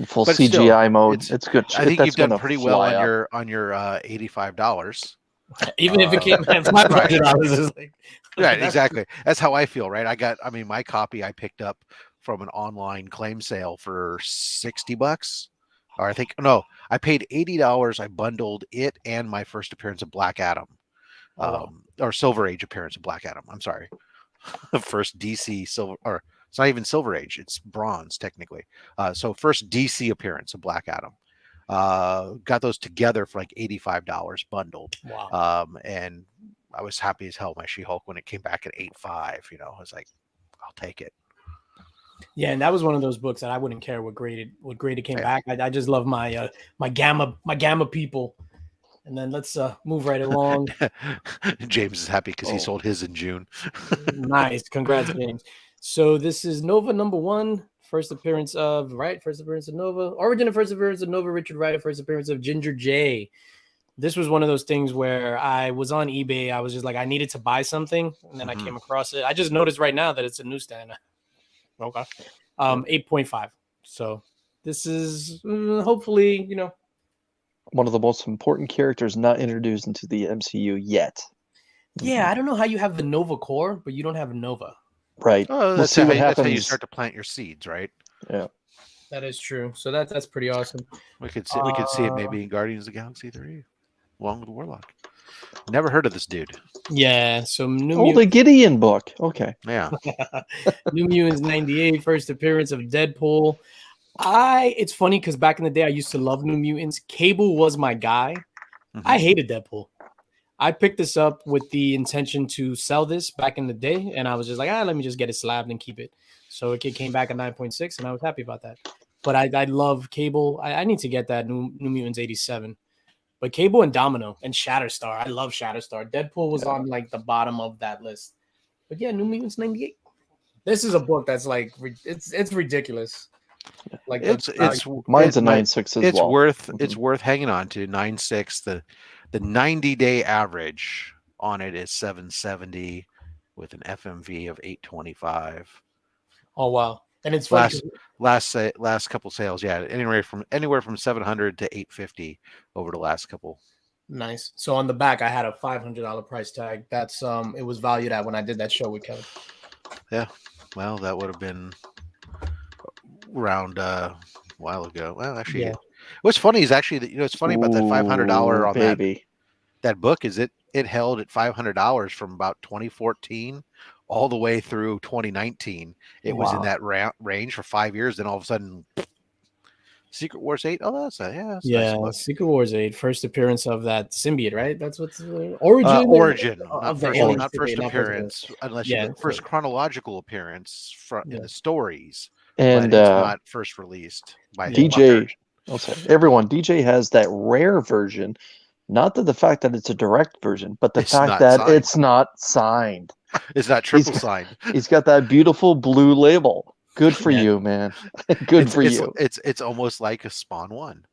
full CGI mode. It's good. I think you've done pretty well on your $85. Even if it came at $500, like, right? Exactly. That's how I feel. Right. My copy I picked up from an online claim sale for $60, or I paid $80. I bundled it and my first appearance of Black Adam, or Silver Age appearance of Black Adam. I'm sorry, the first DC Silver, or it's not even Silver Age, it's bronze technically. So first DC appearance of Black Adam. Got those together for like $85 bundled. Wow. And I was happy as hell my She-Hulk when it came back at $8.5. I was like, I'll take it. Yeah, and that was one of those books that I wouldn't care what grade it came back. I just love my gamma people. And then let's move right along. James is happy because he sold his in June. Nice, congrats, James. So this is Nova #1. First appearance of Nova. Origin of first appearance of Nova, Richard Rider. First appearance of Ginger J. This was one of those things where I was on eBay. I was just like, I needed to buy something, and then I came across it. I just noticed right now that it's a newsstand. Okay. 8.5. So this is hopefully, one of the most important characters not introduced into the MCU yet. Yeah, I don't know how you have the Nova core, but you don't have Nova. Right. Oh, that's how you start to plant your seeds, right? Yeah. That is true. So that's pretty awesome. We could see it maybe in Guardians of the Galaxy 3, along with Warlock. Never heard of this dude. Yeah. So the Gideon book. Okay. Yeah. New Mutants 98, first appearance of Deadpool. It's funny because back in the day I used to love New Mutants. Cable was my guy. I hated Deadpool. I picked this up with the intention to sell this back in the day, and I was just like, let me just get it slabbed and keep it. So it came back at 9.6, and I was happy about that. But I love Cable. I need to get that New Mutants 87. But Cable and Domino and Shatterstar. I love Shatterstar. Deadpool was on like the bottom of that list. But yeah, New Mutants 98. This is a book that's like it's ridiculous. Like It's Mine's a it might- 9.6 as it's well. it's worth hanging on to 9.6. The 90-day average on it is 770 with an FMV of 825. Oh wow. And it's funny. Last couple sales, yeah, anywhere from 700 to 850 over the last couple. Nice. So on the back, I had a $500 price tag. That's it was valued at when I did that show with Kevin. Yeah, well, that would have been around a while ago. Well, actually, Yeah. what's funny is actually that it's funny about that $500 on baby. that book is it held at $500 from about 2014 all the way through 2019. It was in that range for 5 years. Then all of a sudden, Secret Wars 8. Oh, that's a that's a nice book. Secret Wars 8, first appearance of that symbiote, right? That's what's origin. Origin, of not the first, alien not first symbiote, appearance, unless you get first chronological appearance in the stories. And but it's not first released by DJ. Everyone, DJ has that rare version. Not the fact that it's a direct version, but the fact that it's not signed. It's not triple signed. He's got that beautiful blue label. Good for you, man. Good for you. It's almost like a Spawn 1.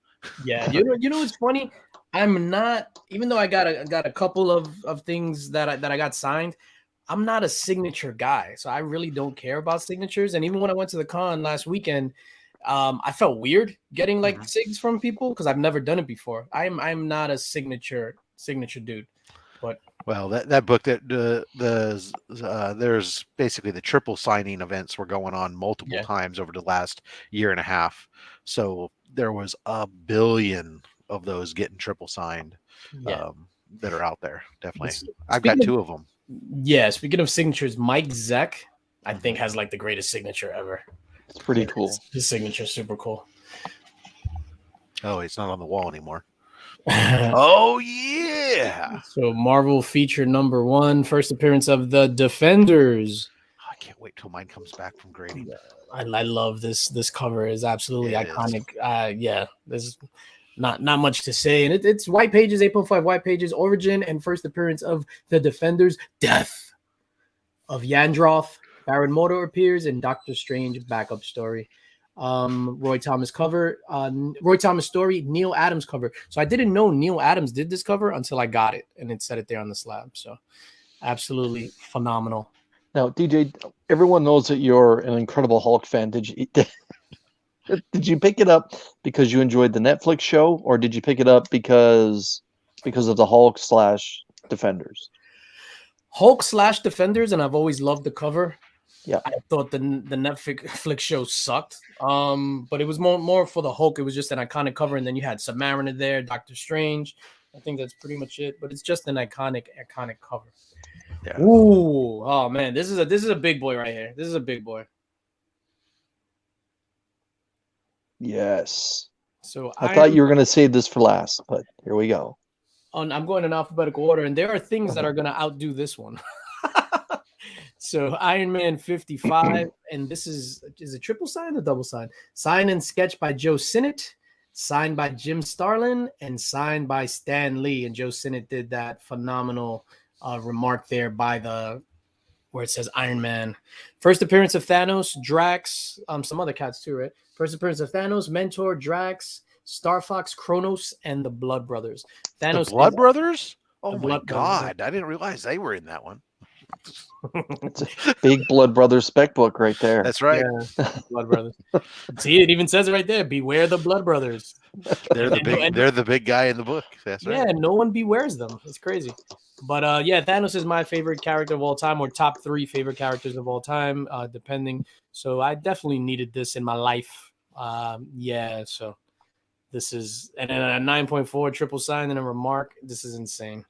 Yeah, you know what's funny? I'm not, even though I got a couple of things that I got signed, I'm not a signature guy. So I really don't care about signatures. And even when I went to the con last weekend, I felt weird getting like sigs from people because I've never done it before. I'm not a signature dude. But well, that book that there's basically the triple signing events were going on multiple times over the last year and a half. So there was a billion of those getting triple signed that are out there. Definitely, I've got 2 of them. Yeah, speaking of signatures, Mike Zeck, I think, has like the greatest signature ever. It's pretty cool. His signature is super cool. Oh, it's not on the wall anymore. Oh yeah. So Marvel feature number 1, first appearance of the Defenders. I can't wait till mine comes back from grading. I love this cover. Is absolutely iconic. Yeah, there's not much to say, and it's white pages, 8.5 white pages, origin and first appearance of the Defenders. Death of Yandroth. Baron Mordo appears in Doctor Strange backup story. Roy Thomas cover, Roy Thomas story, Neil Adams cover. So I didn't know Neil Adams did this cover until I got it, and it said it there on the slab. So absolutely phenomenal. Now, DJ, everyone knows that you're an Incredible Hulk fan. Did you pick it up because you enjoyed the Netflix show, or did you pick it up because of the Hulk / Defenders? Hulk / Defenders, and I've always loved the cover. Yeah, I thought the Netflix show sucked. But it was more for the Hulk. It was just an iconic cover, and then you had Submariner there, Doctor Strange. I think that's pretty much it. But it's just an iconic cover. Yeah. Ooh, oh man, this is a big boy right here. This is a big boy. Yes. So I thought you were going to save this for last, but here we go. I'm going in alphabetical order, and there are things that are going to outdo this one. So Iron Man 55, and this is a triple sign or double sign? Sign and sketch by Joe Sinnott, signed by Jim Starlin, and signed by Stan Lee. And Joe Sinnott did that phenomenal remark there by where it says Iron Man. First appearance of Thanos, Drax, some other cats too, right? First appearance of Thanos, Mentor, Drax, Star Fox, Kronos, and the Blood Brothers. Thanos, the Blood Brothers? Oh my God! I didn't realize they were in that one. It's a big Blood Brothers spec book right there. That's right. Yeah, Blood Brothers. See, it even says it right there. Beware the Blood Brothers. They're the big guy in the book. That's right. Yeah, no one bewares them. It's crazy. But yeah, Thanos is my favorite character of all time, or top 3 favorite characters of all time, depending. So I definitely needed this in my life. Yeah, so this is and a 9.4 triple sign and a remark. This is insane.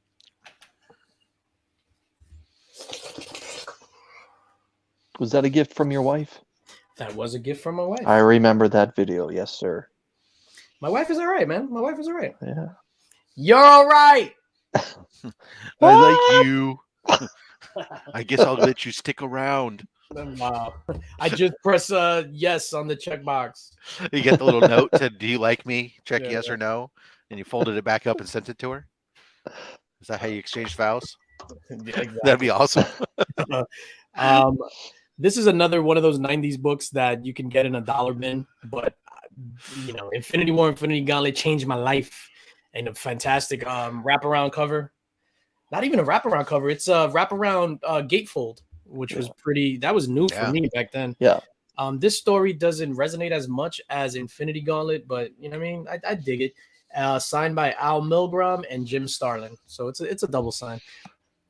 Was that a gift from your wife? That was a gift from my wife. I remember that video. Yes, sir. My wife is all right, man. My wife is all right. Yeah. You're all right. I like you. I guess I'll let you stick around. Wow. I just press yes on the checkbox. You get the little note said, "Do you like me?" Check yes or no. And you folded it back up and sent it to her. Is that how you exchange vows? Exactly. That'd be awesome. This is another one of those 90s books that you can get in a dollar bin, but Infinity War, Infinity Gauntlet changed my life. And a fantastic wraparound cover. Not even a wraparound cover, it's a wraparound gatefold, which was that was new for me back then. Yeah. This story doesn't resonate as much as Infinity Gauntlet, but you know what I mean? I dig it. Signed by Al Milgrom and Jim Starlin. So it's a double sign.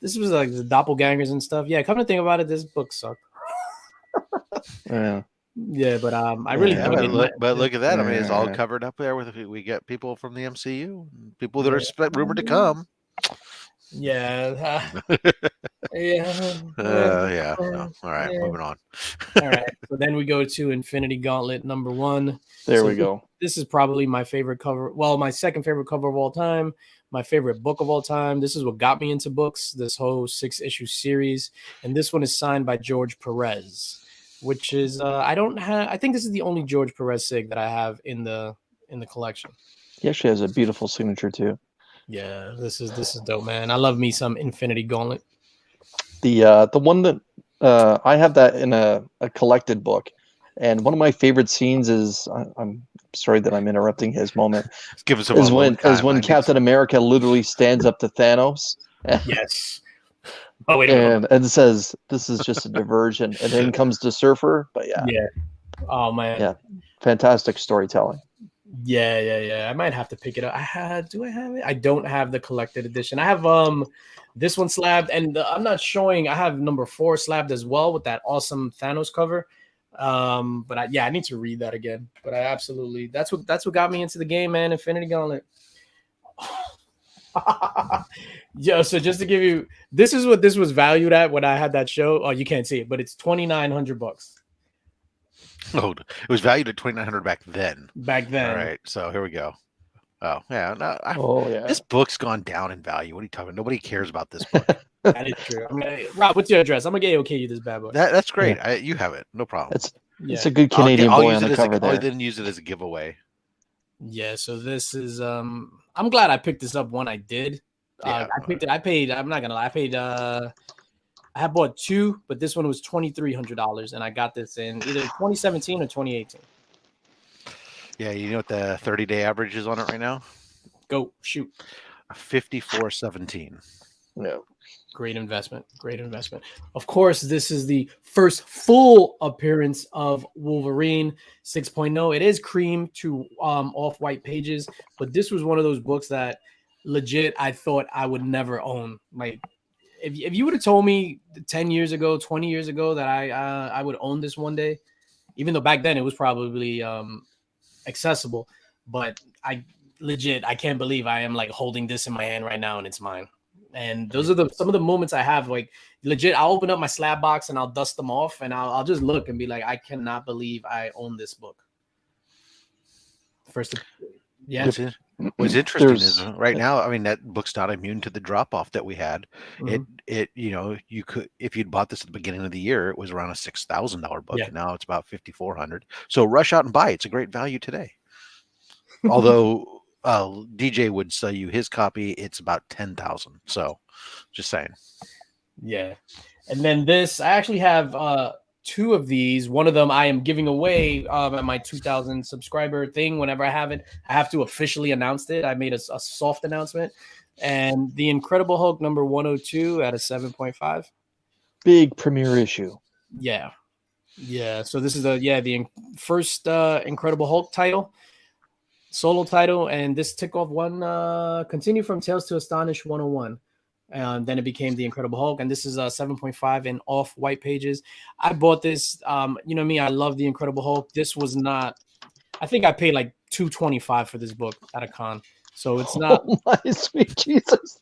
This was like the doppelgangers and stuff. Yeah, come to think about it, this book sucked. Yeah. Yeah, but I really but look at that. I mean, it's all covered up there with we get people from the MCU, people that are rumored to come. Yeah. Yeah. No. All right, moving on. All right. So then we go to Infinity Gauntlet #1. There we go. This is probably my favorite cover. Well, my second favorite cover of all time. My favorite book of all time. This is what got me into books. This whole 6-issue series, and this one is signed by George Perez, which is I think this is the only George Perez sig that I have in the collection. He actually has a beautiful signature too. Yeah, this is dope, man. I love me some Infinity Gauntlet. The one that I have that in a collected book, and one of my favorite scenes is I'm sorry that I'm interrupting his moment. Give us is when Captain America literally stands up to Thanos. Yes. Oh wait, and says this is just a diversion, and then comes the Surfer. But yeah. Oh man. Yeah. Fantastic storytelling. Yeah. I might have to pick it up. Do I have it? I don't have the collected edition. I have this one slabbed, and I'm not showing. I have #4 slabbed as well with that awesome Thanos cover. But I need to read that again. But I absolutely that's what got me into the game, man. Infinity Gauntlet. Yeah, so just to give you, this is what this was valued at when I had that show. Oh, you can't see it, but it's $2,900. Oh, it was valued at $2,900 back then. All right, so here we go. Oh yeah, This book's gone down in value. What are you talking about? Nobody cares about this book. That is true. Rob, what's your address? I'm gonna get you this bad boy. That's great. Yeah. You have it, no problem. It's a good Canadian boy on the cover there. I didn't use it as a giveaway. Yeah, so this is I'm glad I picked this up when I did. I paid. I'm not gonna lie. I had bought 2, but this one was $2,300, and I got this in either 2017 or 2018. Yeah, you know what the 30-day average is on it right now? Go shoot. 54.17. No. Great investment. Of course, this is the first full appearance of Wolverine 6.0. It is cream to off-white pages, but this was one of those books that legit I thought I would never own. Like, if you would have told me 10 years ago, 20 years ago that I would own this one day, even though back then it was probably accessible, but I can't believe I am like holding this in my hand right now and it's mine. And those are some of the moments I have. Like legit, I'll open up my slab box and I'll dust them off and I'll just look and be like, I cannot believe I own this book. What's interesting is right now, I mean, that book's not immune to the drop off that we had. Mm-hmm. You could, if you'd bought this at the beginning of the year, it was around a $6,000 book. And now it's about $5,400. So rush out and buy it. It's a great value today. Although DJ would sell you his copy, it's about $10,000. So just saying. Yeah. And then this, I actually have 2 of these. One of them I am giving away at my 2,000 subscriber thing. Whenever I have it, I have to officially announce it. I made a soft announcement. And the Incredible Hulk #102 at a 7.5. Big premiere issue. Yeah. So this is the first Incredible Hulk title, solo title, and this took off one continue from Tales to Astonish 101. And then it became the Incredible Hulk, and this is 7.5 in off-white pages. I bought this. You know me, I love the Incredible Hulk. This was not. I think I paid like $225 for this book at a con, so it's not. Oh my sweet Jesus!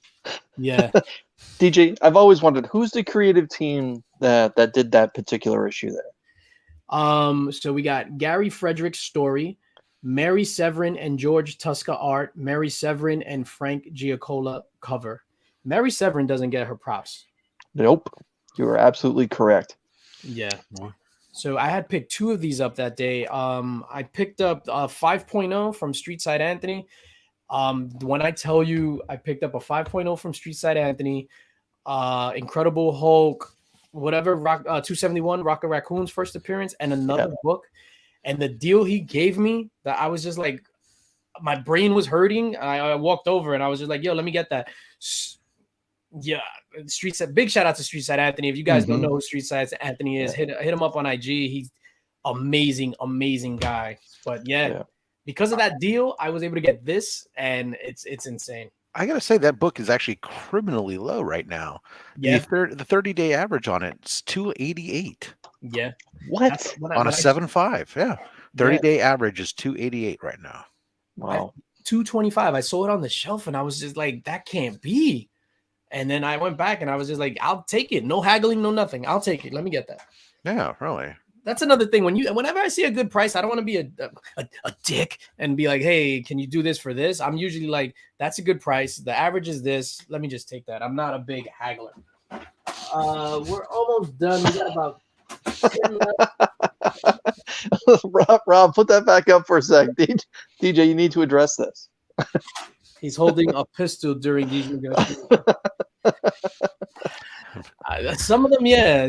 Yeah, DJ, I've always wondered who's the creative team that did that particular issue there. So we got Gary Frederick's story, Mary Severin and George Tuska art, Mary Severin and Frank Giacola cover. Mary Severin doesn't get her props. Nope. You are absolutely correct. Yeah. So I had picked 2 of these up that day. I picked up 5.0 from Streetside Anthony. When I tell you I picked up a 5.0 from Streetside Anthony, Incredible Hulk whatever 271 Rocket Raccoon's first appearance and another book. And the deal he gave me that I was just like, my brain was hurting. I walked over and I was just like, yo, let me get that. Yeah, big shout out to Street Side Anthony. If you guys don't know who Street Side Anthony is, hit him up on IG. He's amazing guy. But because of that deal, I was able to get this, and it's insane. I gotta say that book is actually criminally low right now. Yeah, the 30-day average on it's 288. Yeah, what on a 7.5? Yeah, 30-day average is 288 right now. Wow, 225. I saw it on the shelf, and I was just like, that can't be. And then I went back, and I was just like, I'll take it. No haggling, no nothing. I'll take it. Let me get that. Yeah, really. That's another thing. Whenever I see a good price, I don't want to be a dick and be like, hey, can you do this for this? I'm usually like, that's a good price. The average is this. Let me just take that. I'm not a big haggler. We're almost done. We got about 10 left. Rob, put that back up for a sec. DJ, you need to address this. He's holding a pistol during these negotiations. Some of them, yeah.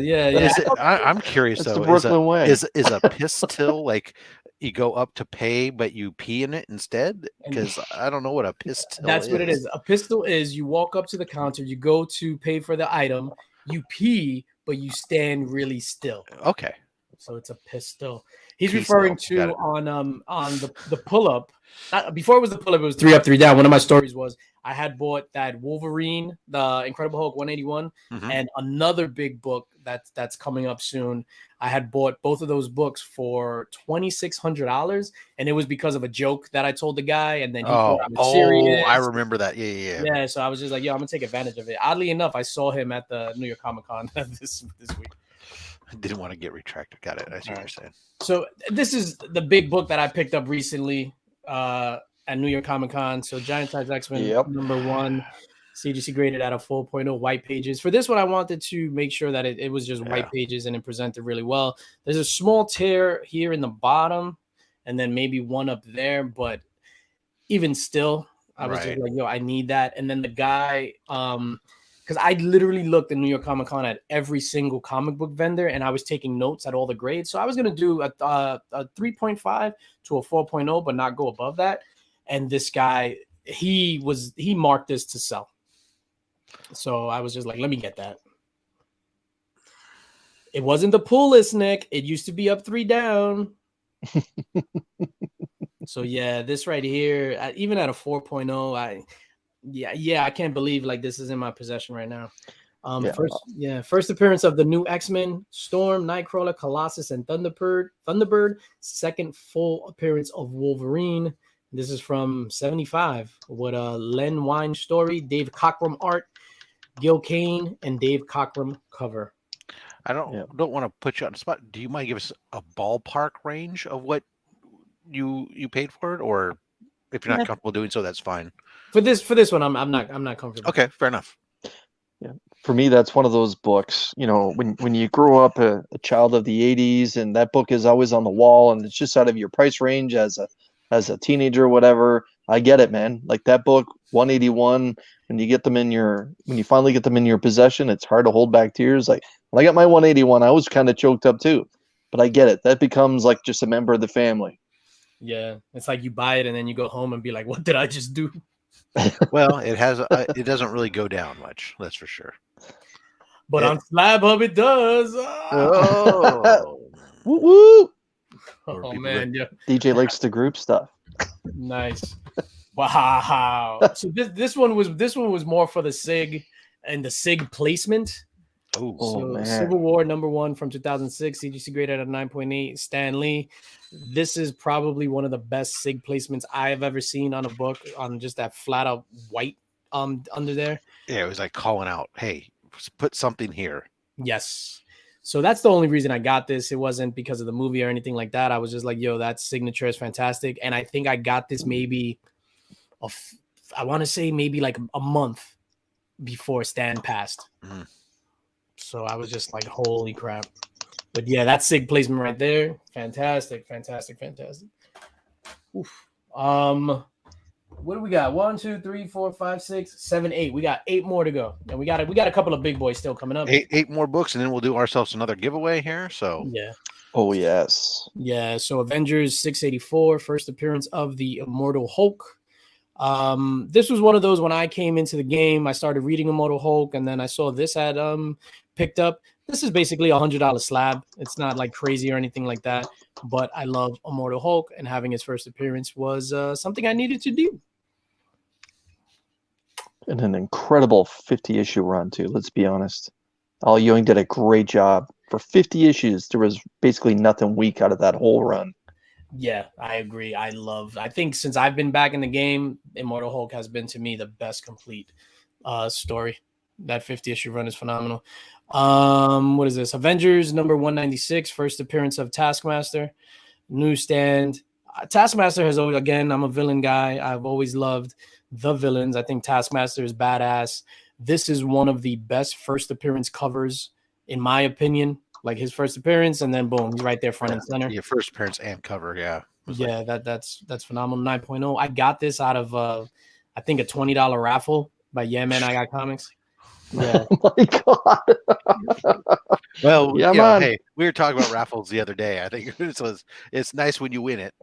I'm curious though. The Brooklyn way. Is a pistol like you go up to pay, but you pee in it instead? Because I don't know what a pistol. That's what it is. A pistol is you walk up to the counter, you go to pay for the item, you pee, but you stand really still. Okay. So it's a pistol. He's referring to on the pull up. Before it was the pull up, it was 3 Up, 3 Down. One of my stories was I had bought that Wolverine, the Incredible Hulk 181, and another big book that's coming up soon. I had bought both of those books for $2,600, and it was because of a joke that I told the guy, and then he thought I was serious. I remember that. Yeah. So I was just like, yo, I'm gonna take advantage of it. Oddly enough, I saw him at the New York Comic Con this week. I didn't want to get retracted. Got it. I see what you're saying. So this is the big book that I picked up recently at New York Comic Con. So Giant Size X-Men #1, CGC graded out of 4.0, white pages. For this one, I wanted to make sure that it was just white pages and it presented really well. There's a small tear here in the bottom and then maybe one up there, but even still, I was just like, yo, I need that. And then the guy, because I literally looked at New York Comic Con at every single comic book vendor, and I was taking notes at all the grades. So I was going to do a 3.5 to a 4.0, but not go above that. And this guy, he marked this to sell. So I was just like, let me get that. It wasn't the pull list, Nick. It used to be Up, 3 Down. So yeah, this right here, even at a 4.0, I can't believe like this is in my possession right now. First appearance of the new X-Men: Storm, Nightcrawler, Colossus, and Thunderbird. Second full appearance of Wolverine. This is from 75 with a Len Wein story, Dave Cockrum art, Gil Kane, and Dave Cockrum cover. I don't want to put you on the spot. Do you mind give us a ballpark range of what you paid for it, or if you're not comfortable doing so, that's fine. For this one, I'm not comfortable. Okay, fair enough. Yeah, for me, that's one of those books. You know, when you grow up a child of the '80s, and that book is always on the wall, and it's just out of your price range as a teenager or whatever. I get it, man. Like that book, 181. When you finally get them in your possession, it's hard to hold back tears. Like when I got my 181, I was kind of choked up too. But I get it. That becomes like just a member of the family. Yeah, it's like you buy it and then you go home and be like, "What did I just do?" Well, it doesn't really go down much, that's for sure. But on SlabHub, it does. Oh, woo woo! Oh man, yeah. DJ likes the group stuff. Nice. Wow. So this one was more for the SIG and the SIG placement. Oh man. Civil War #1 from 2006, CGC graded at 9.8. Stan Lee. This is probably one of the best SIG placements I have ever seen on a book, on just that flat out white under there. Yeah, it was like calling out, "Hey, put something here." Yes. So that's the only reason I got this. It wasn't because of the movie or anything like that. I was just like, yo, that signature is fantastic. And I think I got this maybe, I want to say maybe like a month before Stan passed. Mm. So I was just like, holy crap. But yeah, that SIG placement right there. Fantastic. Oof. What do we got? 1, 2, 3, 4, 5, 6, 7, 8. We got 8 more to go, and we got a couple of big boys still coming up. Eight more books, and then we'll do ourselves another giveaway here. So Yeah. Oh yes. Yeah. So Avengers 684, first appearance of the Immortal Hulk. This was one of those when I came into the game, I started reading Immortal Hulk, and then I saw this had picked up. This is basically $100 slab. It's not like crazy or anything like that, but I love Immortal Hulk, and having his first appearance was something I needed to do. And an incredible 50 issue run too. Let's be honest. Al Ewing did a great job for 50 issues. There was basically nothing weak out of that whole run. Yeah, I agree. I think since I've been back in the game, Immortal Hulk has been to me the best complete story. That 50 issue run is phenomenal. What is this? Avengers number 196, first appearance of Taskmaster. Newsstand. Taskmaster has always, again, I'm a villain guy. I've always loved the villains. I think Taskmaster is badass. This is one of the best first appearance covers, in my opinion. Like his first appearance, and then boom, he's right there front and center. Yeah, first appearance and cover, yeah. Yeah, that's phenomenal. 9.0. I got this out of I think a $20 raffle by Yeah Man I Got Comics. Yeah. Oh my god. Well, yeah, man. man. Hey, we were talking about raffles the other day. I think it's nice when you win it.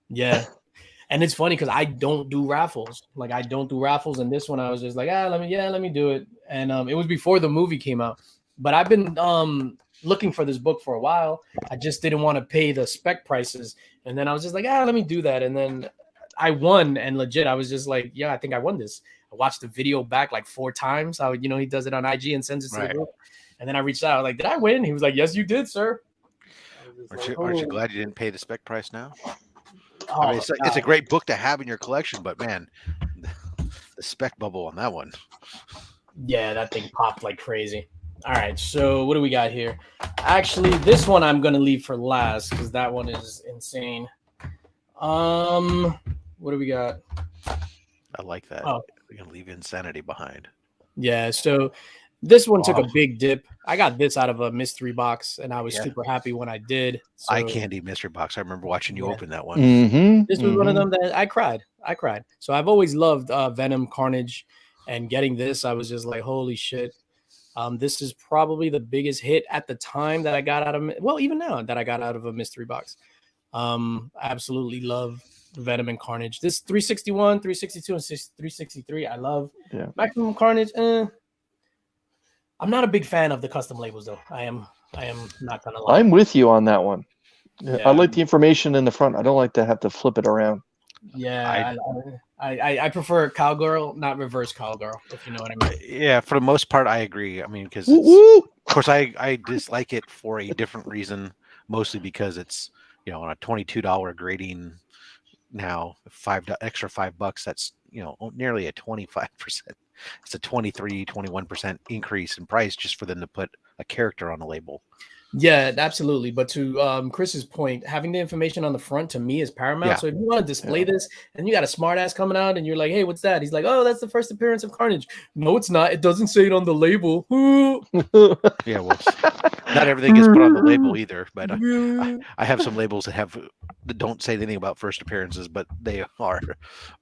Yeah. And it's funny because I don't do raffles. Like I don't do raffles. And this one I was just like, let me do it. And it was before the movie came out. But I've been looking for this book for a while. I just didn't want to pay the spec prices. And then I was just like, let me do that. And then I won. And legit, I was just like, yeah, I think I won this. I watched the video back like 4 times. How, he does it on IG and sends it to the group. And then I reached out. I was like, did I win? He was like, yes, you did, sir. Aren't you glad you didn't pay the spec price now? Oh, I mean, it's a great book to have in your collection, but man, the spec bubble on that one. Yeah, that thing popped like crazy. All right, so what do we got here? Actually, this one I'm going to leave for last because that one is insane. What do we got? I like that. Oh. We can leave insanity behind. Yeah, so this one took a big dip. I got this out of a mystery box, and I was super happy when I did. So, Eye candy mystery box. I remember watching you open that one. Mm-hmm, this was one of them that I cried. So I've always loved Venom, Carnage, and getting this, I was just like, holy shit. This is probably the biggest hit at the time that I got out of, well, even now that I got out of a mystery box. I absolutely love Venom and Carnage. This 361, 362, and 363, I love. Yeah. Maximum Carnage, I'm not a big fan of the custom labels, though. I am not gonna lie. I'm with you on that one. Yeah. I like the information in the front. I don't like to have to flip it around. Yeah, I prefer cowgirl, not reverse cowgirl, if you know what I mean. Yeah, for the most part, I agree. I mean, because Woo-woo! of course I dislike it for a different reason, mostly because it's on a $22 grading now, extra $5. That's nearly a 25%. It's a 21% increase in price just for them to put a character on the label. Yeah, absolutely. But to Chris's point, having the information on the front to me is paramount. Yeah. So if you want to display this and you got a smart ass coming out and you're like, hey, what's that? He's like, oh, that's the first appearance of Carnage. No, it's not. It doesn't say it on the label. Yeah, well, not everything gets put on the label either. But I have some labels that don't say anything about first appearances, but they are.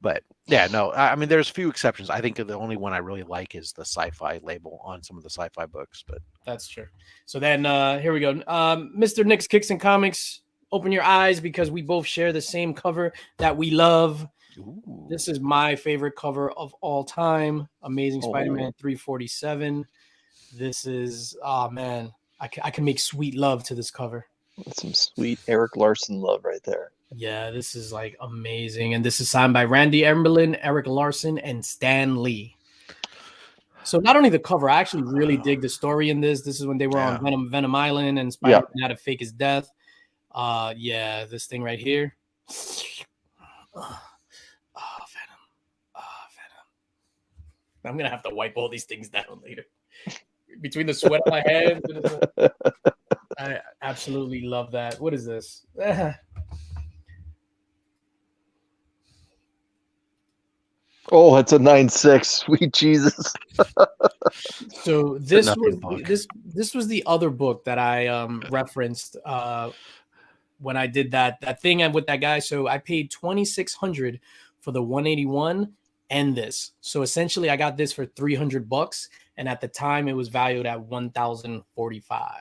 But yeah, no, I mean, there's a few exceptions. I think the only one I really like is the sci-fi label on some of the sci-fi books. But that's true. So then here we go. Mr. Nick's Kicks and Comics, open your eyes because we both share the same cover that we love. Ooh. This is my favorite cover of all time. Amazing Spider-Man 347. This is, oh man, I can make sweet love to this cover. That's some sweet Eric Larson love right there. Yeah, this is like amazing. And this is signed by Randy Emberlin, Eric Larson, and Stan Lee. So not only the cover, I actually really dig the story in this. This is when they were on Venom Island and Spider-Man had to fake his death. Yeah, this thing right here. Venom. I'm going to have to wipe all these things down later. Between the sweat on my hands. I absolutely love that. What is this? Oh, it's a 9.6. Sweet Jesus. So this was the other book that I referenced when I did that thing with that guy. So I paid $2,600 for the 181 and this. So essentially, I got this for $300, and at the time, it was valued at 1,045.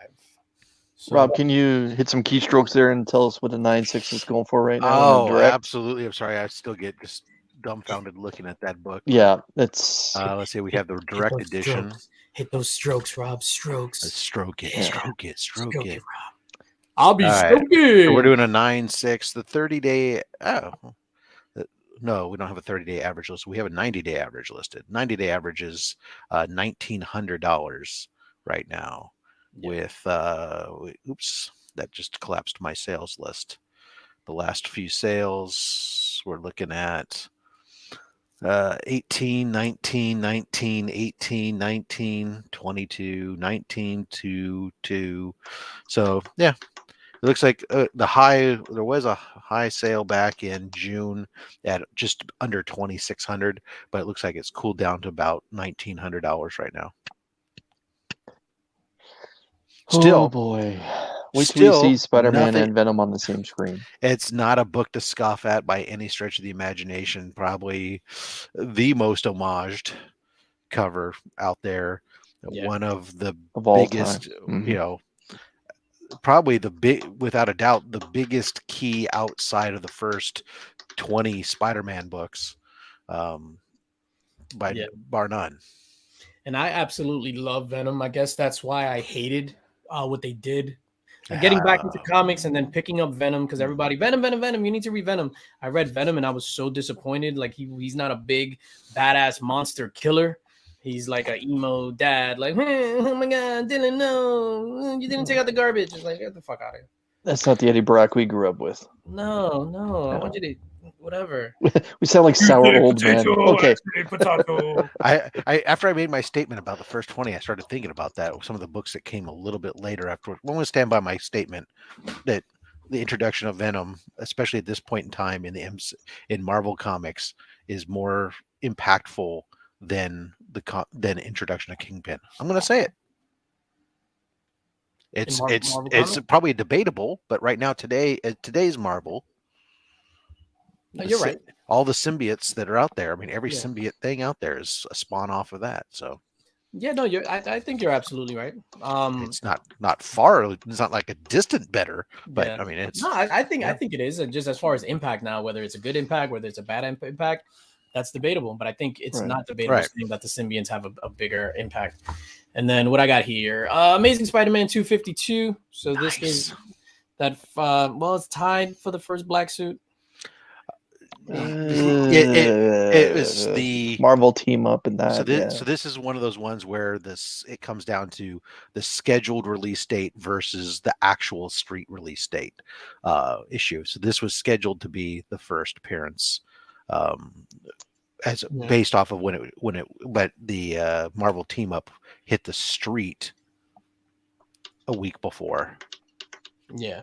So, Rob, can you hit some keystrokes there and tell us what the 9.6 is going for right now? Oh, in the direct? absolutely. I'm sorry. I still get just dumbfounded looking at that book. Yeah, it's Let's see. We have the direct those edition. strokes. Hit those strokes, Rob. Strokes. Let's stroke it, Yeah. stroke it, stroke it. Rob. I'll be All right. stroking. So we're doing a 9.6. The 30-day. Oh, no, we don't have a 30-day average list. We have a 90-day average listed. 90-day average is $1,900 right now. Yeah. With oops, that just collapsed my sales list. The last few sales we're looking at 18, 19, 19, 18, 19, 22, 19, 2, 2. So yeah, it looks like there was a high sale back in June at just under 2,600, but it looks like it's cooled down to about $1,900 right now. Still, oh boy. Wait till you still see Spider-Man nothing- and Venom on the same screen. It's not a book to scoff at by any stretch of the imagination. Probably the most homaged cover out there. Yeah. One of the Of all biggest, time. Mhm. you know, probably without a doubt, the biggest key outside of the first 20 Spider-Man books, bar none. And I absolutely love Venom. I guess that's why I hated what they did. And getting back into comics and then picking up Venom, because everybody, Venom, you need to read Venom. I read Venom and I was so disappointed. Like he's not a big badass monster killer. He's like an emo dad, like, oh my God, Dylan, no, you didn't take out the garbage. It's like, get the fuck out of here. That's not the Eddie Brock we grew up with. No, I want you to, whatever. We sound like sour old man. Okay. Potato. I after I made my statement about the first 20, I started thinking about that. Some of the books that came a little bit later afterwards. I'm going to stand by my statement that the introduction of Venom, especially at this point in time in Marvel Comics, is more impactful than the introduction of Kingpin. I'm going to say it. It's Marvel it's Comics? probably debatable, but right now today's Marvel. No, you're right. All the symbiotes that are out there. I mean, every Yeah. symbiote thing out there is a spawn off of that. So Yeah, no, I think you're absolutely right. it's not far. It's not like a distant better, but Yeah. I mean, it's No, I think yeah. I think it is. And just as far as impact now, whether it's a good impact, whether it's a bad impact, that's debatable. But I think it's Right. not debatable Right. saying that the symbionts have a bigger impact. And then what I got here, Amazing Spider-Man 252. So this is that. Well, it's tied for the first black suit. It was the Marvel team up and that. so this is one of those ones where it comes down to the scheduled release date versus the actual street release date issue. So this was scheduled to be the first appearance, based off of but the Marvel team up hit the street a week before. Yeah.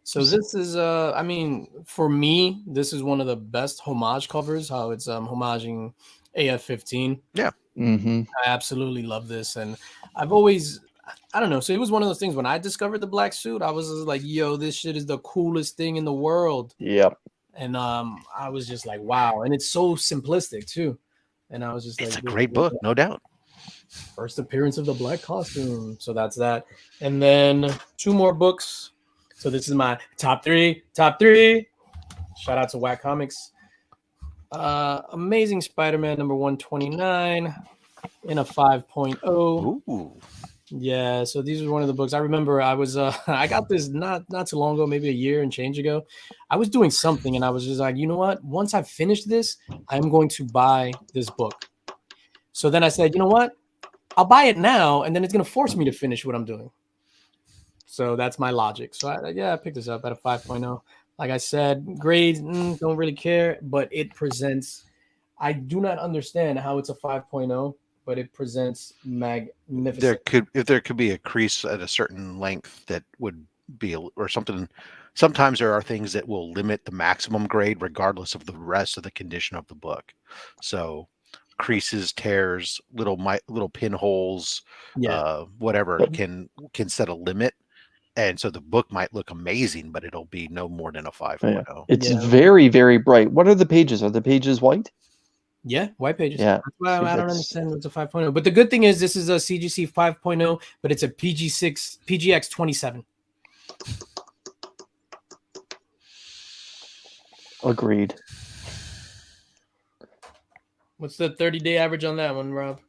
So this is I mean, for me, this is one of the best homage covers, how it's homaging AF-15. Yeah. Mm-hmm. I absolutely love this. And I don't know. So it was one of those things when I discovered the black suit, I was just like, yo, this shit is the coolest thing in the world. Yep. And I was just like, wow. And it's so simplistic too. And I was just It's like, a great book, no doubt. First appearance of the black costume. So that's that. And then 2 more books. So this is my top three. Shout out to Whack Comics. Amazing Spider-Man number 129 in a 5.0. Ooh. Yeah, so these were one of the books. I remember I was I got this not too long ago, maybe a year and change ago. I was doing something and I was just like, you know what? Once I finish this, I'm going to buy this book. So then I said, you know what? I'll buy it now, and then it's going to force me to finish what I'm doing. So that's my logic. So I picked this up at a 5.0. Like I said, grades, don't really care, but it presents. I do not understand how it's a 5.0, but it presents magnificent. There could be a crease at a certain length that would be or something. Sometimes there are things that will limit the maximum grade regardless of the rest of the condition of the book. So creases, tears, little pinholes, whatever can set a limit. And so the book might look amazing, but it'll be no more than a 5.0. It's Yeah. very, very bright. What are the pages? Are the pages white? Yeah, white pages. Yeah. That's why See, I don't that's- understand what's a 5.0. But the good thing is this is a CGC 5.0, but it's a PGX 27. Agreed. What's the 30-day average on that one, Rob?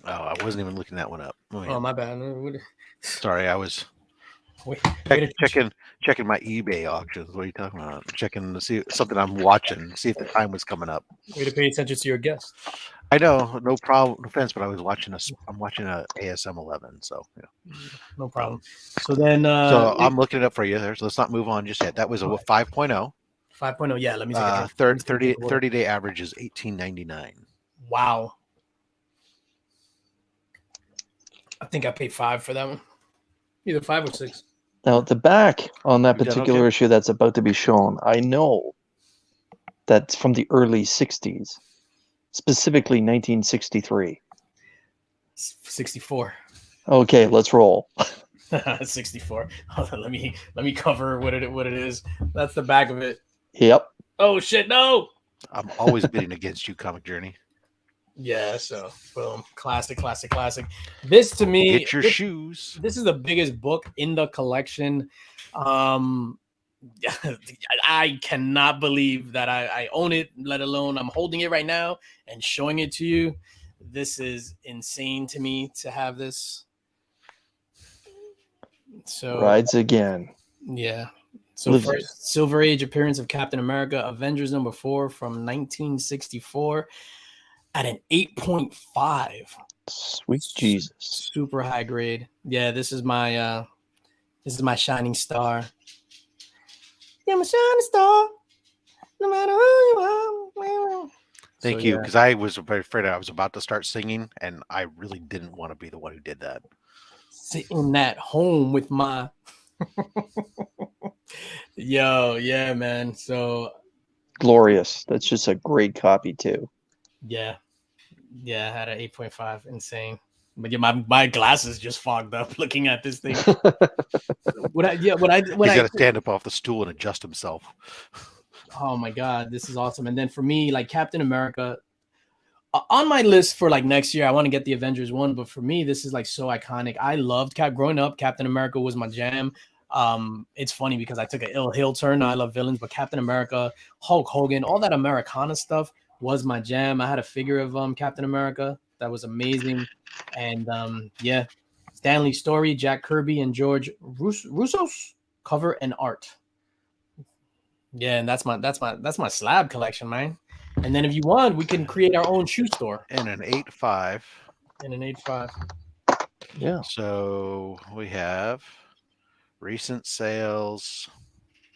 Oh, I wasn't even looking that one up. Oh, my bad. Sorry, I was Wait, checking my eBay auctions. What are you talking about? Checking to see something I'm watching, see if the time was coming up. way to pay attention to your guest. I know, no problem, no offense, but I'm watching a ASM 11, so yeah. No problem. So then, So I'm looking it up for you there. So let's not move on just yet. That was a 5.0. 5.0. Yeah, let me take a drink. 30-day average is $18.99. Wow. I think I paid $5 for that one. Either 5 or 6. Now, the back on that You done particular okay? issue that's about to be shown, I know that's from the early 60s, specifically 1963. 64. Okay, let's roll. 64. Hold on, let me cover what it is. That's the back of it. Yep. Oh shit, no. I'm always bidding against you, Comic Journey. Yeah, so boom. Classic. This to me, Get your shoes. this is the biggest book in the collection. I cannot believe that I own it, let alone I'm holding it right now and showing it to you. This is insane to me to have this. So Rides again. yeah. So Lives first Silver Age appearance of Captain America, Avengers #4 from 1964 at an 8.5. Sweet Jesus. Super high grade. Yeah, this is my shining star. Yeah, my shining star. No matter who you are. Thank you, because I was very afraid I was about to start singing, and I really didn't want to be the one who did that. Sitting at home with my yeah, man. So Glorious. That's just a great copy, too. yeah, I had an 8.5. Insane. But yeah, my glasses just fogged up looking at this thing. He's got to stand up off the stool and adjust himself. Oh my god, this is awesome. And then for me, like Captain America, on my list for like next year, I want to get the Avengers one, but for me, this is like so iconic. I loved growing up. Captain America was my jam. It's funny because I took an ill hill turn. I love villains, but Captain America, Hulk Hogan, all that Americana stuff was my jam. I had a figure of Captain America that was amazing, and yeah, Stanley Story, Jack Kirby, and George Russo's cover and art. Yeah, and that's my slab collection, man. And then if you want, we can create our own shoe store. And an 8.5. And an 8.5. Yeah. So we have recent sales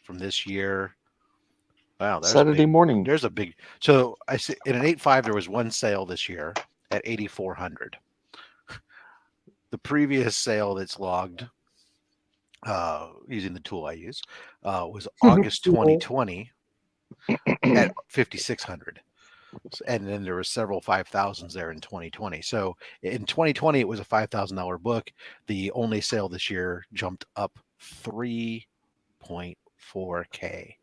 from this year. Wow, there's Saturday morning. There's a big. So I see in an 8.5 there was one sale this year at 8,400. The previous sale that's logged using the tool I use was August 2020 at 5,600. And then there were several 5,000s there in 2020. So in 2020 it was a $5,000 book. The only sale this year jumped up 3.4K.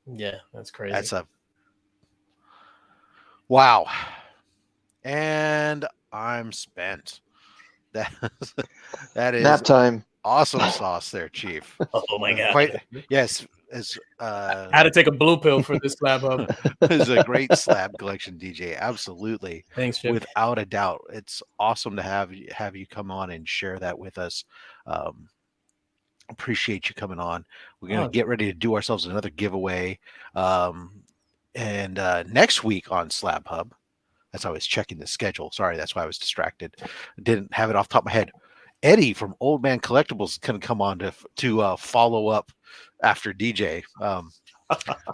Yeah, that's crazy. That's a wow. And I'm spent. That is Nap time. awesome sauce there, Chief. Oh my god. Quite, yes, as I had to take a blue pill for this Slab Hub. is a great slab collection, DJ. Absolutely. Thanks, Chip. Without a doubt. It's awesome to have you come on and share that with us. Appreciate you coming on. We're going to get ready to do ourselves another giveaway. And next week on Slab Hub, that's how I was checking the schedule. Sorry, that's why I was distracted. Didn't have it off the top of my head. Eddie from Old Man Collectibles is going to come on to follow up after DJ.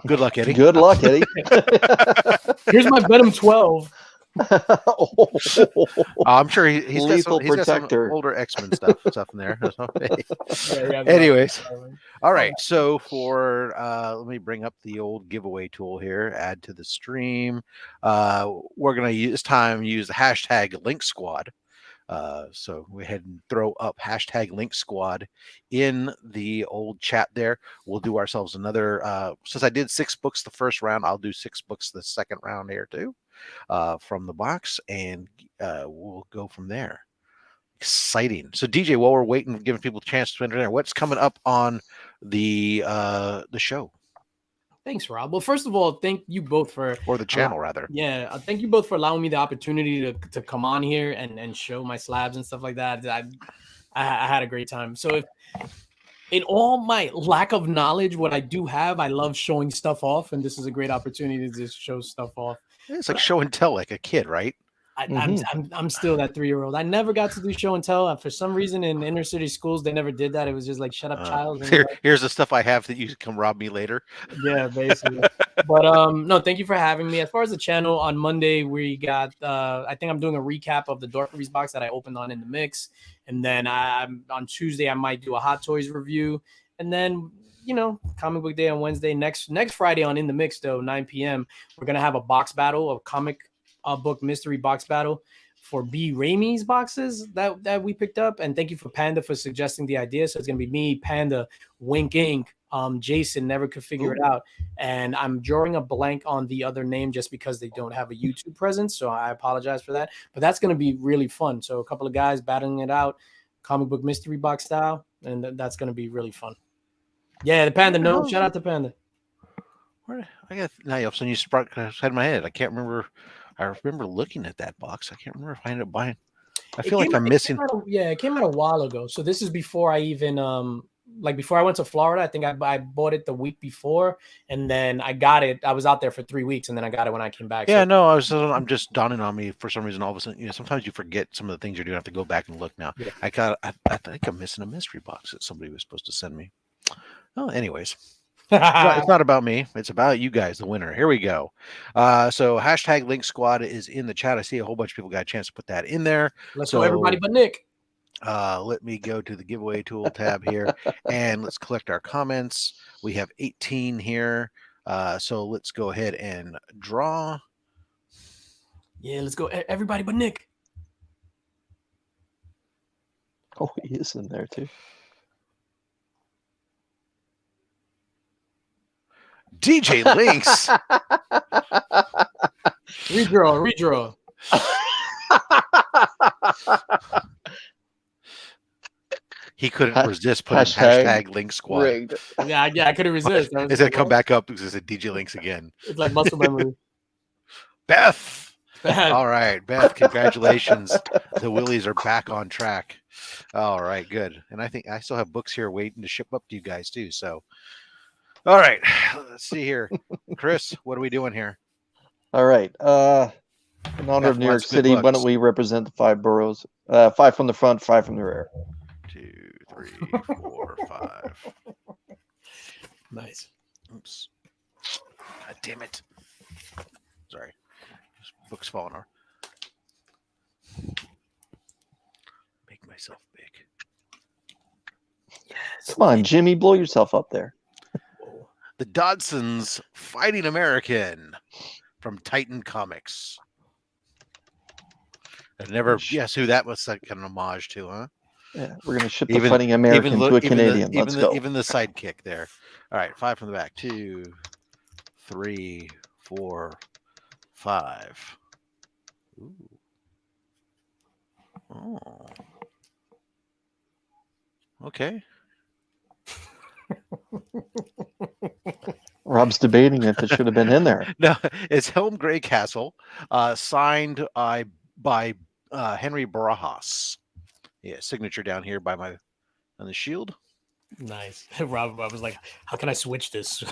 Good luck, Eddie. Good luck, Eddie. Here's my Venom 12. I'm sure he's Lethal got some Protector. older X-Men stuff in there. Anyways, all right. So for let me bring up the old giveaway tool here. Add to the stream. We're gonna use the hashtag Linx Squad. So go ahead and throw up hashtag Linx Squad in the old chat there. We'll do ourselves another. Since I did 6 books the first round, I'll do 6 books the second round here too, from the box, and we'll go from there. Exciting. So DJ, while we're waiting, giving people a chance to enter there, what's coming up on the show? Thanks, Rob. Well, first of all, thank you both for Or the channel, rather. Yeah, thank you both for allowing me the opportunity to come on here and show my slabs and stuff like that. I had a great time. So if in all my lack of knowledge, what I do have, I love showing stuff off, and this is a great opportunity to just show stuff off. It's like show and tell, like a kid, right? I'm still that 3-year-old. I never got to do show and tell. For some reason, in inner city schools, they never did that. It was just like, shut up, child. Here's the stuff I have that you can rob me later. Yeah, basically. But no, thank you for having me. As far as the channel, on Monday we got I think I'm doing a recap of the Dorkeries box that I opened on In the Mix, and then on Tuesday I might do a Hot Toys review, and then comic book day on Wednesday. Next Friday on In the Mix, though, 9 p.m. we're gonna have a box battle, a comic book mystery box battle for B. Raimi's boxes that we picked up. And thank you for Panda for suggesting the idea. So it's gonna be me, Panda, Wink Inc. Jason never could figure it out, and I'm drawing a blank on the other name just because they don't have a YouTube presence, so I apologize for that. But that's going to be really fun. So a couple of guys battling it out, comic book mystery box style, and that's going to be really fun. Yeah, the Panda. No, shout out to Panda. I got now. All of a sudden you sparked in my head. I can't remember. I remember looking at that box. I can't remember if I ended up buying. I feel like I'm missing. It came out a while ago. So this is before I even before I went to Florida. I think I bought it the week before, and then I got it. I was out there for 3 weeks, and then I got it when I came back. Yeah, no, I'm just dawning on me for some reason. All of a sudden, sometimes you forget some of the things you're doing. I have to go back and look now. Yeah. I think I'm missing a mystery box that somebody was supposed to send me. Oh, anyways. It's not about me. It's about you guys, the winner. Here we go. So hashtag Linx Squad is in the chat. I see a whole bunch of people got a chance to put that in there. Let's go, everybody but Nick. Let me go to the giveaway tool tab here and let's collect our comments. We have 18 here. So let's go ahead and draw. Yeah, let's go. Everybody but Nick. Oh, he is in there too. DJ Linx. Redraw. He couldn't resist putting hashtag Linx Squad. Rigged. Yeah, I couldn't resist. It's gonna come back up because it's a DJ Linx again. It's like muscle memory. Beth. All right, Beth, congratulations. The Willies are back on track. All right, good. And I think I still have books here waiting to ship up to you guys too. So, all right, let's see here. Chris, what are we doing here? All right. In honor of New York City, why don't we represent the 5 boroughs? 5 from the front, 5 from the rear. 2, 3, 4, 5. Nice. Oops. God damn it. Sorry. This book's falling off. Make myself big. Yes. Come on, Jimmy, blow yourself up there. The Dodsons Fighting American from Titan Comics. I've never guessed who that was like an homage to, huh? Yeah, we're going to ship the Fighting American to a Canadian. Let's go. Even the sidekick there. All right, 5 from the back. 2, 3, 4, 5. Ooh. Oh. Okay. Rob's debating if it should have been in there. No, it's Helm Greycastle, signed by Henry Barajas. Yeah, signature down here by on the shield. Nice. Rob was like, how can I switch this?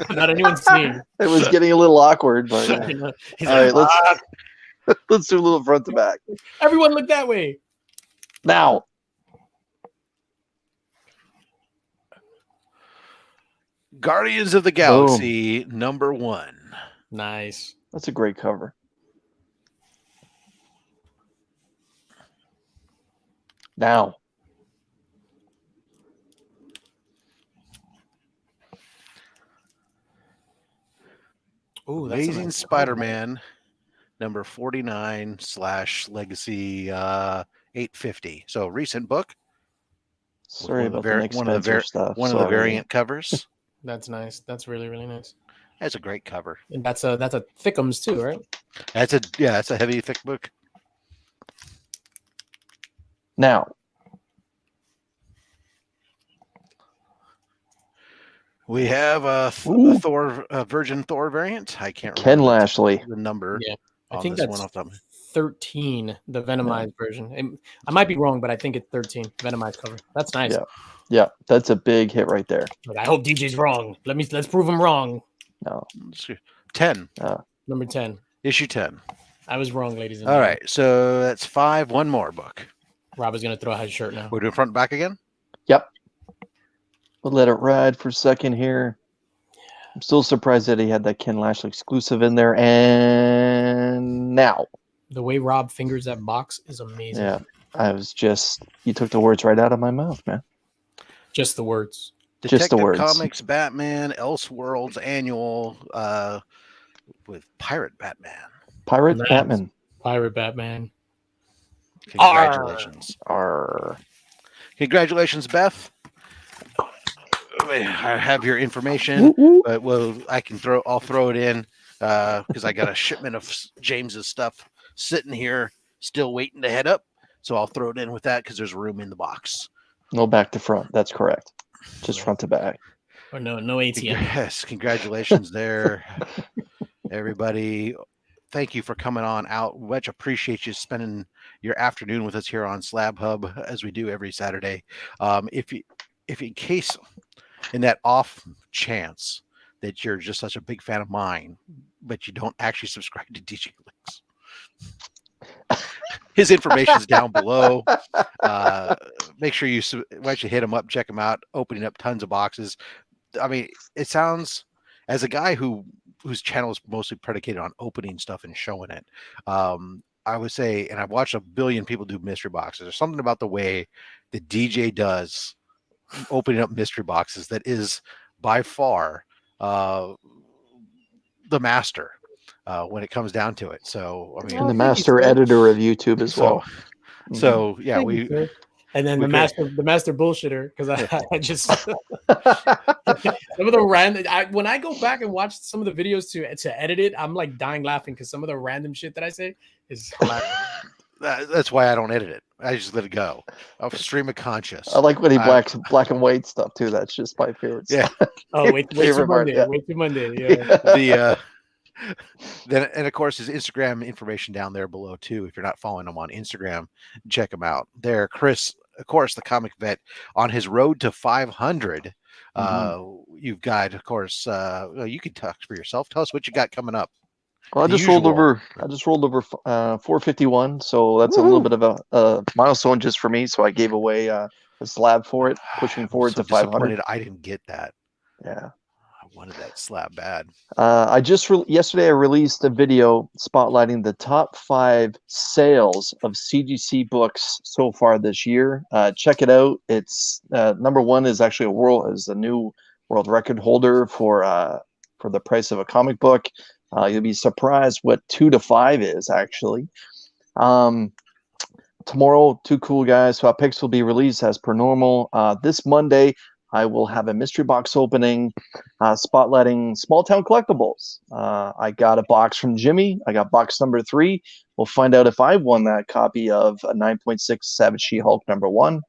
Not anyone's seeing. It was getting a little awkward, but He's all like, right, let's do a little front to back. Everyone look that way. Now. Guardians of the Galaxy #1. Nice. That's a great cover. Now. Ooh, Amazing Spider-Man number 49/Legacy 850. So recent book. Sorry about the Nick Spencer stuff. One of the variant covers. That's nice. That's really, really nice. That's a great cover. And that's a Thickums too, right? That's a heavy, thick book. Now, we have a Thor, Virgin Thor variant. I can't remember Ken Lashley. the number. Yeah, I on think this that's one off the top. 13, the Venomized version. And I might be wrong, but I think it's 13 Venomized cover. That's nice. Yeah, that's a big hit right there. I hope DJ's wrong. Let's prove him wrong. No, 10. Number 10. Issue 10. I was wrong, ladies and All gentlemen. right, so that's 5. One more book. Rob is gonna throw out his shirt now. We're doing front and back again. Yep. We'll let it ride for a second here. I'm still surprised that he had that Ken Lashley exclusive in there. And now, The way Rob fingers that box is amazing. yeah, you took the words right out of my mouth, man. Just the words. Detective Just the words. Comics Batman Elseworlds Annual with Pirate Batman. Pirate Nice. Batman. Pirate Batman. Congratulations. Arr. Congratulations, Beth. I have your information, but I'll throw it in because I got a shipment of James's stuff sitting here still waiting to head up. So I'll throw it in with that because there's room in the box. No back to front. That's correct. Just front to back. Or no ATM. Yes, congratulations there, everybody. Thank you for coming on out. Much appreciate you spending your afternoon with us here on Slab Hub as we do every Saturday. If in case in that off chance that you're just such a big fan of mine, but you don't actually subscribe to DJ Linx, his information's down below. Make sure once you hit him up, check him out, opening up tons of boxes. I mean, it sounds, as a guy whose channel is mostly predicated on opening stuff and showing it, I would say, and I've watched a billion people do mystery boxes, there's something about the way the DJ does opening up mystery boxes that is by far the master when it comes down to it. So I mean, And the master editor of YouTube as well. So yeah, and then the master bullshitter, because I just some of the random. When I go back and watch some of the videos to edit it, I'm like dying laughing because some of the random shit that I say is hilarious. That's why I don't edit it. I just let it go. I'll stream of conscious. I like when he black and white stuff too. That's just my favorite. Yeah. Oh, wait till Monday. Yeah. Wait till Monday. Yeah. Then and of course his Instagram information down there below too. If you're not following him on Instagram, check him out. There, Chris, of course, the comic vet on his road to 500. You've got, of course, you can talk for yourself. Tell us what you got coming up. Well, I just rolled over 451, so that's a little bit of a milestone just for me. So I gave away a slab for it, pushing forward to 500. I didn't get that. Yeah, I wanted that slab bad. Yesterday I released a video spotlighting the top 5 sales of CGC books so far this year. Check it out. It's number 1 is actually a new world record holder for the price of a comic book. You'll be surprised what 2 to 5 is actually. Tomorrow, 2 cool guys swap picks will be released as per normal. This Monday, I will have a mystery box opening, spotlighting small town collectibles. I got a box from Jimmy. I got box number 3. We'll find out if I won that copy of a 9.6 Savage She-Hulk number 1.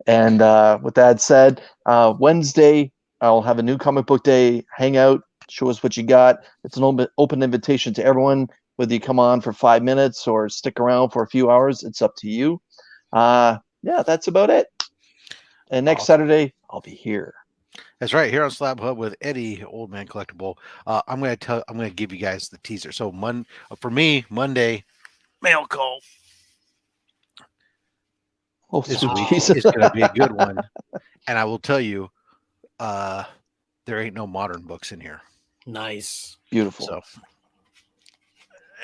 And with that said, Wednesday, I'll have a new comic book day hangout. Show us what you got. It's an open invitation to everyone, whether you come on for 5 minutes or stick around for a few hours. It's up to you. Yeah, that's about it. And next Saturday, I'll be here. That's right, here on Slab Hub with Eddie, Old Man Collectible. I'm gonna give you guys the teaser. So for me, Monday, mail call. Oh, This sweet week Jesus. is gonna be a good one. And I will tell you, there ain't no modern books in here. Nice. Beautiful. So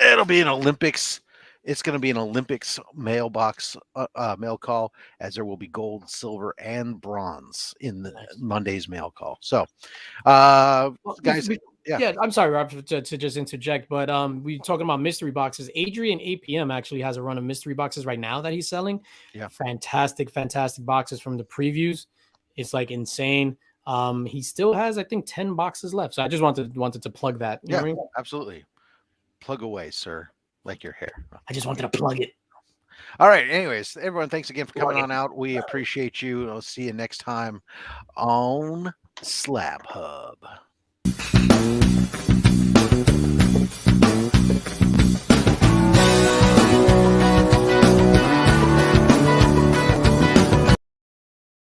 it'll be an Olympics It's going to be an Olympics mailbox mail call, as there will be gold, silver, and bronze in the Monday's mail call. So, guys, yeah, I'm sorry, Rob, to just interject, but we talking about mystery boxes. Adrian APM actually has a run of mystery boxes right now that he's selling. Yeah, fantastic boxes from the previews. It's like insane. He still has, I think, 10 boxes left. So I just wanted to plug that. You know what I mean? Absolutely. Plug away, sir, like your hair. I just wanted to plug it. All right. Anyways, everyone, thanks again for coming on out. We appreciate you. I'll see you next time on Slab Hub.